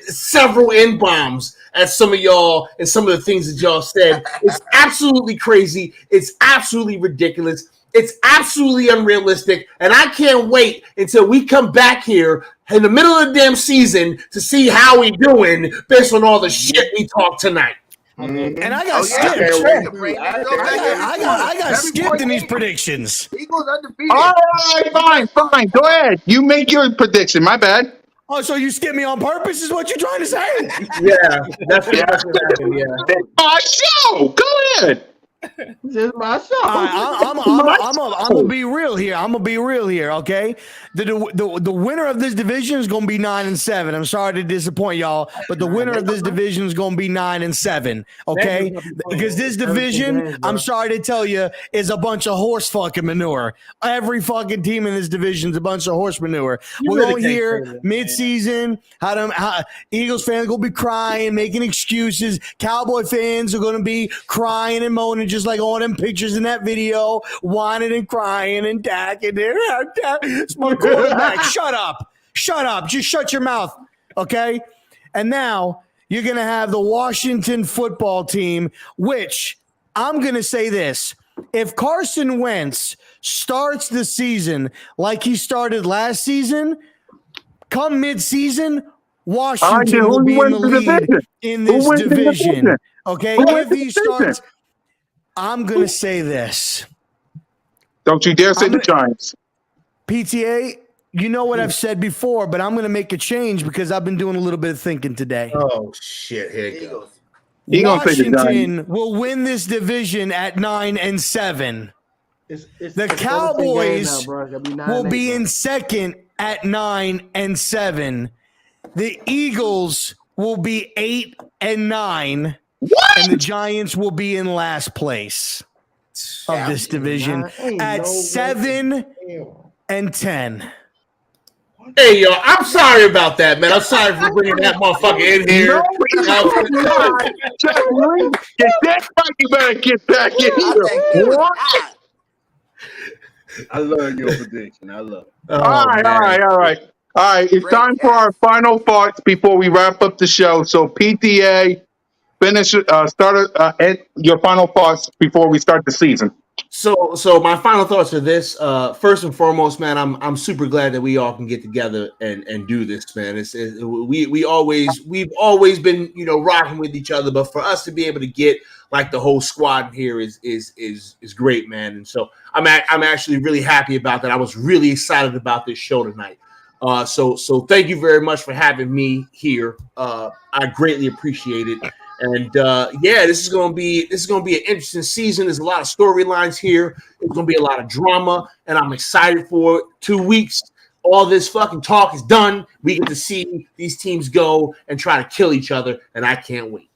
several N-bombs at some of y'all and some of the things that y'all said. It's absolutely crazy. It's absolutely ridiculous. It's absolutely unrealistic. And I can't wait until we come back here in the middle of the damn season to see how we doing based on all the shit we talked tonight. And I got skipped. I got skipped in these predictions. Eagles undefeated. All right, fine. Go ahead. You make your prediction. My bad. Oh, so you skipped me on purpose is what you're trying to say? Yeah, that's what happened, yeah. Show. Go ahead. This is my show. I'm gonna be real here. Okay, the winner of this division is gonna be 9-7. I'm sorry to disappoint y'all, but the winner of this division is gonna be 9-7. Okay, because this division, I'm sorry to tell you, is a bunch of horse fucking manure. Every fucking team in this division is a bunch of horse manure. We're gonna hear mid-season how Eagles fans gonna be crying, making excuses. Cowboy fans are gonna be crying and moaning, just like all them pictures in that video, whining and crying and dacking there. It's my quarterback. Shut up. Just shut your mouth. Okay. And now you're going to have the Washington football team, which I'm going to say this. If Carson Wentz starts the season like he started last season, come mid-season, Washington will be in the lead in this division. Okay. If he starts, I'm going to say this. Don't you dare say the Giants. PTA, you know what I've said before, but I'm going to make a change because I've been doing a little bit of thinking today. Oh, shit. Here it goes. Washington will win this division at 9-7. The Cowboys will be in second at 9-7. The Eagles will be 8-9. What? And the Giants will be in last place of this division at 7-10. Hey, yo, I'm sorry about that, man. I'm sorry for bringing that motherfucker in here. Get that back. You better get back in here. What? I love your prediction. I love it. All right. It's time for our final thoughts before we wrap up the show. So, PTA, finish. Ed, your final thoughts before we start the season. So my final thoughts are this. First and foremost, man, I'm super glad that we all can get together and do this, man. We've always been, rocking with each other, but for us to be able to get like the whole squad here is great, man. And so I'm actually really happy about that. I was really excited about this show tonight. So thank you very much for having me here. I greatly appreciate it. And this is gonna be an interesting season. There's a lot of storylines here. It's gonna be a lot of drama, and I'm excited for it. 2 weeks, all this fucking talk is done. We get to see these teams go and try to kill each other, and I can't wait.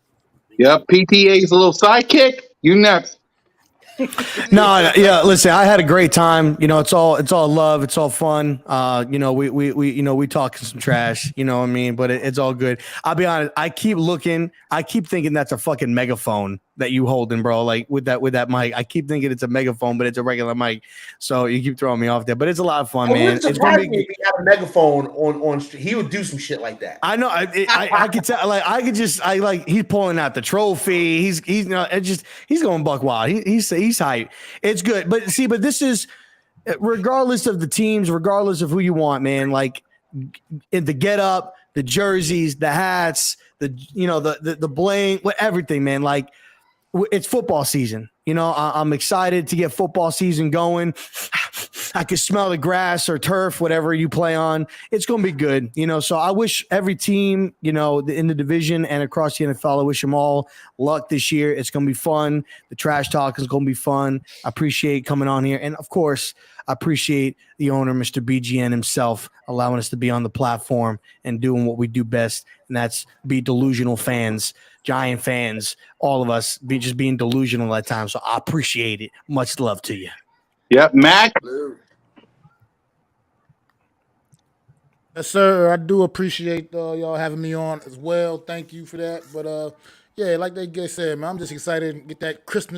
Yep, PTA's a little sidekick. You next. Listen, I had a great time. It's all love. It's all fun. We talking some trash, you know what I mean? But it's all good. I'll be honest. I keep thinking that's a fucking megaphone that you holding, bro. Like with that mic, I keep thinking it's a megaphone, but it's a regular mic. So you keep throwing me off there, but it's a lot of fun, man. It's gonna be. If he had a megaphone on street, he would do some shit like that. I know. I could tell. Like he's pulling out the trophy. He's going buck wild. He's hype. It's good, but this is regardless of the teams, regardless of who you want, man. Like in the get up, the jerseys, the hats, the bling, everything, man. Like. It's football season. I'm excited to get football season going. I can smell the grass or turf, whatever you play on. It's going to be good. So I wish every team, in the division and across the NFL, I wish them all luck this year. It's going to be fun. The trash talk is going to be fun. I appreciate coming on here. And of course, I appreciate the owner, Mr. BGN himself, allowing us to be on the platform and doing what we do best. And that's be delusional fans, Giant fans, all of us just being delusional at times. So I appreciate it. Much love to you. Yep, Mac. Yes, sir. I do appreciate y'all having me on as well. Thank you for that. But like they said, man, I'm just excited to get that crisp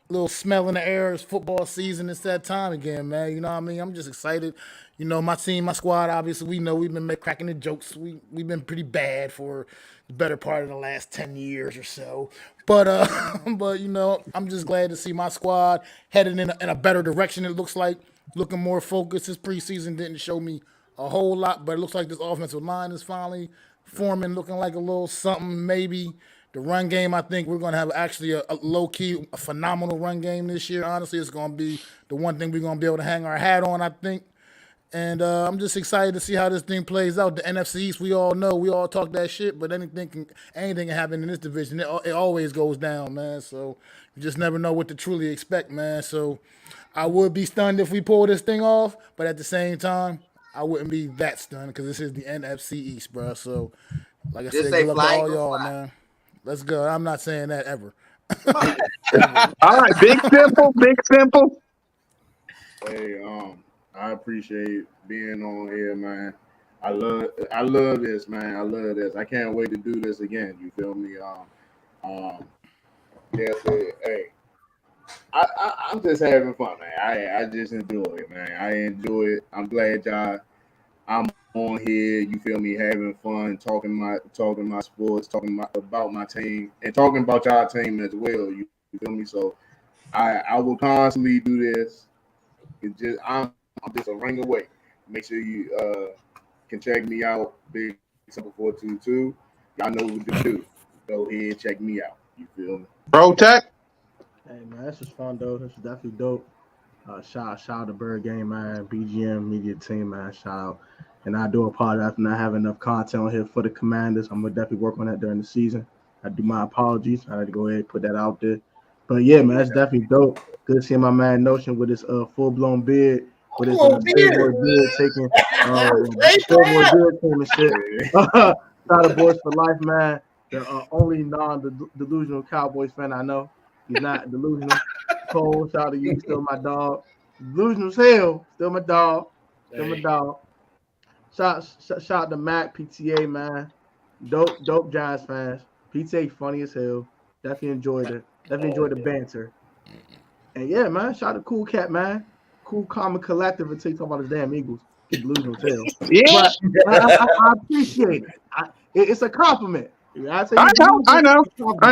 little smell in the air. It's football season. It's that time again, man. You know what I mean? I'm just excited. My team, my squad, obviously, we know we've been cracking the jokes. We've been pretty bad for the better part of the last 10 years or so. But I'm just glad to see my squad headed in a better direction. It looks like looking more focused. This preseason didn't show me a whole lot, but it looks like this offensive line is finally forming, looking like a little something maybe. The run game, I think we're going to have actually a low-key, a phenomenal run game this year. Honestly, it's going to be the one thing we're going to be able to hang our hat on, I think. And I'm just excited to see how this thing plays out. The NFC East, we all know, we all talk that shit, but anything can happen in this division. It always goes down, man. So you just never know what to truly expect, man. So I would be stunned if we pull this thing off, but at the same time, I wouldn't be that stunned because this is the NFC East, bro. So, like I Just said, say good luck to fly, all Eagles, y'all, fly. man. Let's go. I'm not saying that ever. All right, big simple. Hey, I appreciate being on here, man. I love this, man. I love this. I can't wait to do this again. You feel me? Yes, hey, I'm just having fun, man. I just enjoy it, man. I enjoy it. I'm glad I'm on here. You feel me? Having fun, talking my sports, about my team, and talking about y'all team as well. You feel me? So I will constantly do this. I'm just a ring away. Make sure you can check me out. Big Simple 422. Y'all know what to do. Go ahead, check me out. You feel me? Pro Tech. Hey man, this was fun though. This was definitely dope. Shout out to Bird Game, man. BGM Media Team, man. Shout out. And I do apologize for not having enough content on here for the Commanders. I'm gonna definitely work on that during the season. I do my apologies. I had to go ahead and put that out there. But yeah, man, that's definitely dope. Good seeing my man Notion with his full blown beard, with his Playboy beard taking Playboy beard team and shit. Shout out Boys for Life, man. The only non-delusional Cowboys fan I know. He's not delusional. Cole, shout out to you, still my dog. Delusional as hell, still my dog. Still my dog. Shout out to Mac, PTA, man. Dope Giants fans. PTA funny as hell. Definitely enjoyed it. Definitely enjoyed the banter. And yeah, man, shout out to Cool Cat, man. Cool, calm, and collective until you talk about his damn Eagles. Delusional as hell. Yeah. But I appreciate it. It's a compliment. I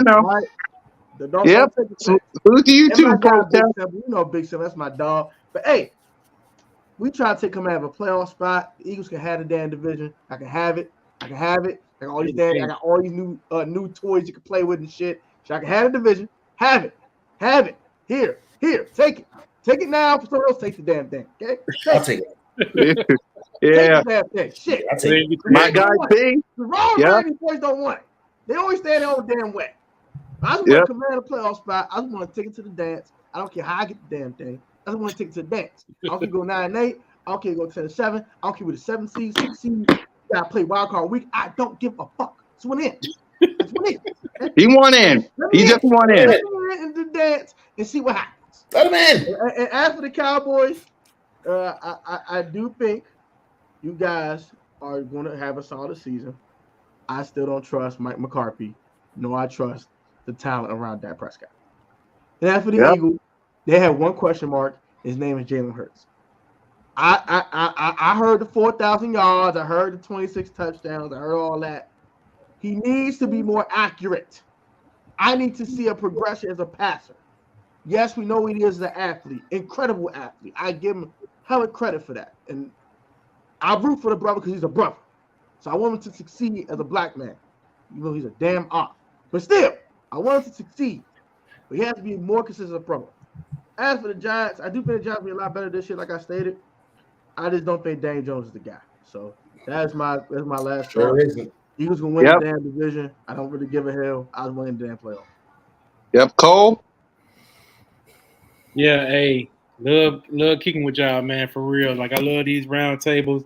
know. Right? Yep. Salute to you too, Pro Tech. You know Big Seven, that's my dog. But hey, we try to take him out of a playoff spot. The Eagles can have the damn division. I can have it. I got all these new toys you can play with and shit. So I can have the division. Have it. Here. Take it. Take it now. For someone else, take the damn thing. Okay? I'll take it. Yeah. Take the damn thing. Shit. I'll take it. My guy P. The wrong Ravens boys don't want it. They always stay their own damn way. I just want to command a playoff spot. I just want to take it to the dance. I don't care how I get the damn thing. I just want to take it to the dance. I don't care go 9-8. I don't care go 10-7. I don't care with the 7 seed, 6 seed. Gotta play wild card week. I don't give a fuck. It's one in. He won in. He just won in. Let him in the dance and see what happens. Let him in. And as for the Cowboys, I do think you guys are going to have a solid season. I still don't trust Mike McCarthy. No, I trust the talent around Dak Prescott. And as for the Eagles, they have one question mark. His name is Jalen Hurts. I heard the 4,000 yards. I heard the 26 touchdowns. I heard all that. He needs to be more accurate. I need to see a progression as a passer. Yes, we know he is an athlete, incredible athlete. I give him hella credit for that. And I root for the brother because he's a brother. So I want him to succeed as a black man. You know, he's a damn op. But still, I want him to succeed. But he has to be more consistent brother. As for the Giants, I do think the Giants will be a lot better this year, like I stated. I just don't think Daniel Jones is the guy. So that's my last thought. Eagles gonna win the damn division. I don't really give a hell. I was winning the damn playoff. Yep, Cole. Yeah, hey, love kicking with y'all, man, for real. Like I love these round tables.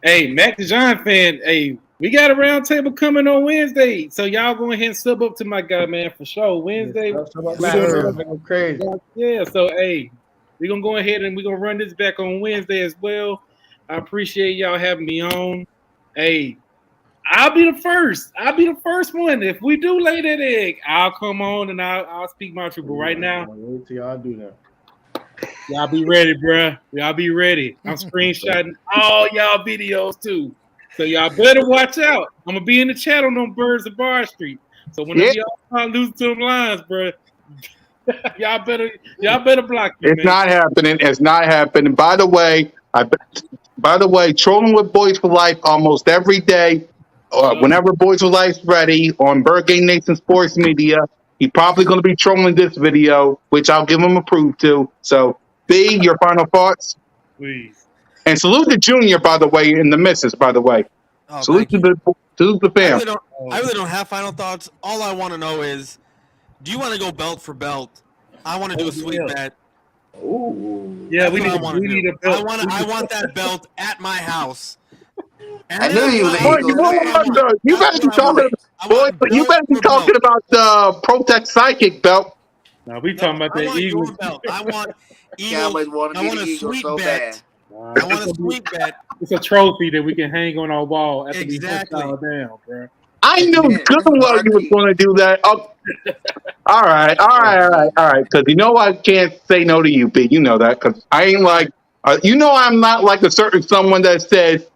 Hey, Mac the Giant fan, hey, we got a round table coming on Wednesday. So y'all go ahead and sub up to my guy, man, for sure. Wednesday. Crazy. Yeah, so hey, we're gonna go ahead and we're gonna run this back on Wednesday as well. I appreciate y'all having me on. Hey, I'll be the first. I'll be the first one. If we do lay that egg, I'll come on and I'll speak my truth. But right now, wait till y'all do that. Y'all be ready, bruh. Y'all be ready. I'm screenshotting all y'all videos too. So y'all better watch out. I'm gonna be in the chat on them Birds of Bar Street. So whenever y'all start losing to them lines, bruh, y'all better block me. It's not happening. It's not happening. By the way, trolling with Boys for Life almost every day. Whenever Boys for Life's ready on Bird Game Nation Sports Media, he's probably going to be trolling this video, which I'll give him approve to. So, B, your final thoughts? Please. And salute to Junior, by the way, and the missus, by the way. Oh, salute to the fam. I really don't have final thoughts. All I want to know is, do you want to go belt for belt? I want to do a sweet bet. Ooh. Yeah, we need a belt. I want that belt at my house. And I knew you. You better be talking about the Protect Psychic belt. No, we talking about the Eagles belt. I want Cowboys want to be the Eagles so bad. I want a sweet bet. It's a trophy that we can hang on our wall after exactly. we down, bro. I knew good and well you was going to do that. Oh. All right. Because you know I can't say no to you, B. You know that because I ain't like, I'm not like a certain someone that says,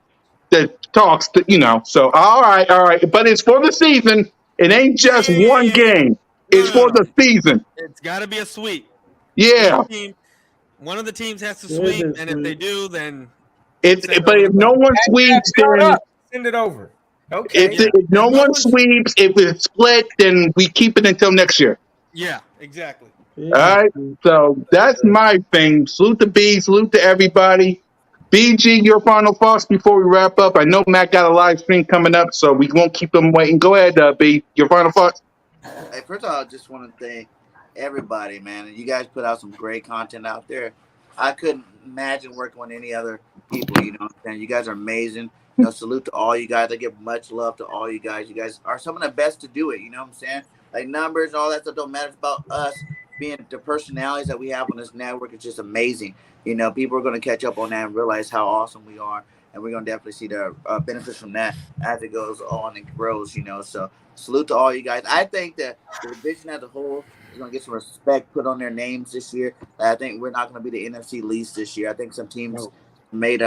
that talks to, So, all right. But it's for the season. It ain't just one game. It's for the season. It's got to be a sweep. Yeah. One of the teams has to sweep, and if they do, then but if no one sweeps, then send it over. Okay. If no one sweeps, if it's split, then we keep it until next year. Yeah, exactly. All right. So that's my thing. Salute to B. Salute to everybody. BG, your final thoughts before we wrap up. I know Matt got a live stream coming up, so we won't keep them waiting. Go ahead, B. Your final thoughts. Hey, first of all, I just want to thank everybody, man. You guys put out some great content out there. I couldn't imagine working with any other people. You know what I'm saying? You guys are amazing. Salute to all you guys. I give much love to all you guys. You guys are some of the best to do it. You know what I'm saying? Like numbers and all that stuff don't matter. It's about us being the personalities that we have on this network. It's just amazing. People are going to catch up on that and realize how awesome we are. And we're going to definitely see the benefits from that as it goes on and grows, So salute to all you guys. I think that the division as a whole is going to get some respect put on their names this year. I think we're not going to be the NFC least this year. I think some teams made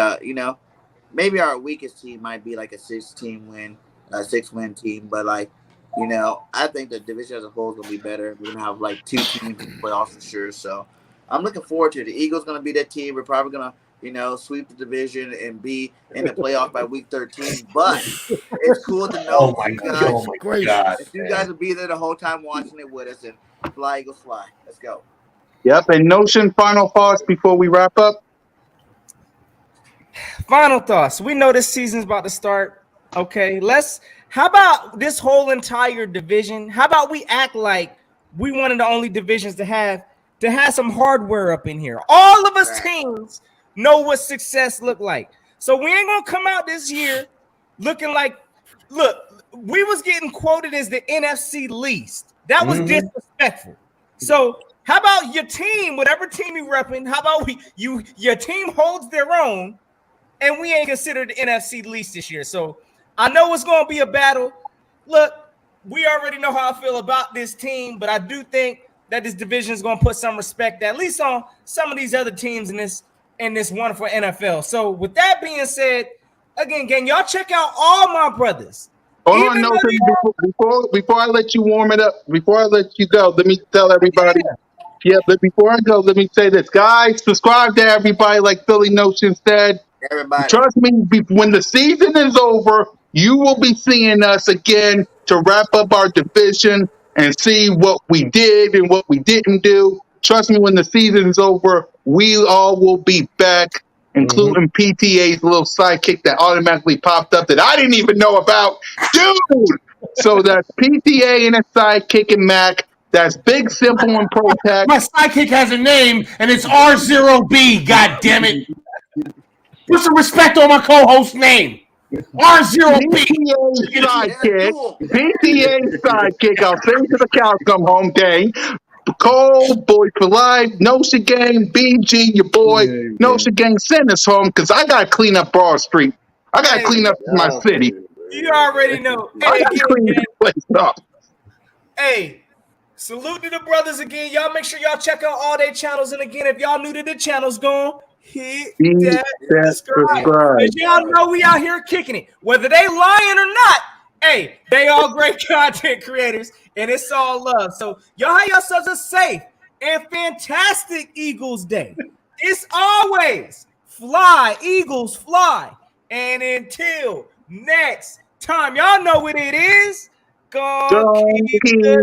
maybe our weakest team might be like a 6-win team, but I think the division as a whole is gonna be better. We're gonna have like 2 teams in the playoffs for sure. So I'm looking forward to it. The Eagles gonna be that team. We're probably gonna, sweep the division and be in the playoff by week 13. But it's cool to know you guys will be there the whole time watching it with us and fly Eagles fly. Let's go. Yep. And Notion, final thoughts before we wrap up. Final thoughts. We know this season's about to start. Okay, how about this whole entire division? How about we act like we one of the only divisions to have some hardware up in here? All of us teams know what success look like. So we ain't gonna come out this year looking like, look, we was getting quoted as the NFC least. That was disrespectful. So how about your team, whatever team you repping, how about your team holds their own? And we ain't considered the NFC least this year. So I know it's going to be a battle. Look, we already know how I feel about this team, but I do think that this division is going to put some respect, at least on some of these other teams in this wonderful NFL. So with that being said, again, gang, y'all check out all my brothers. Hold on, no, before I let you warm it up, before I let you go, let me tell everybody. Yeah, but before I go, let me say this. Guys, subscribe to everybody like Philly Notion said. Everybody. Trust me, when the season is over, you will be seeing us again to wrap up our division and see what we did and what we didn't do. Trust me, when the season is over, we all will be back, including PTA's little sidekick that automatically popped up that I didn't even know about. Dude! So that's PTA and a sidekick and Mac. That's Big Simple and Protect. My sidekick has a name, and it's R0B, God damn it. Put some respect on my co-host's name. R0B. PTA sidekick. I'll say to the cows come home gang. Cole, Boy for Life, Notion Gang, BG, your boy, Notion Gang, send us home because I got to clean up Broad Street. I got to clean up my city. You already know. I got to clean this place up. Hey. Salute to the brothers again. Y'all make sure y'all check out all their channels. And again, if y'all new to the channels, go hit that subscribe. Because y'all know we out here kicking it. Whether they lying or not, hey, they all great content creators. And it's all love. So y'all have yourselves a safe and fantastic Eagles Day. It's always fly, Eagles fly. And until next time, y'all know what it is. Go keep the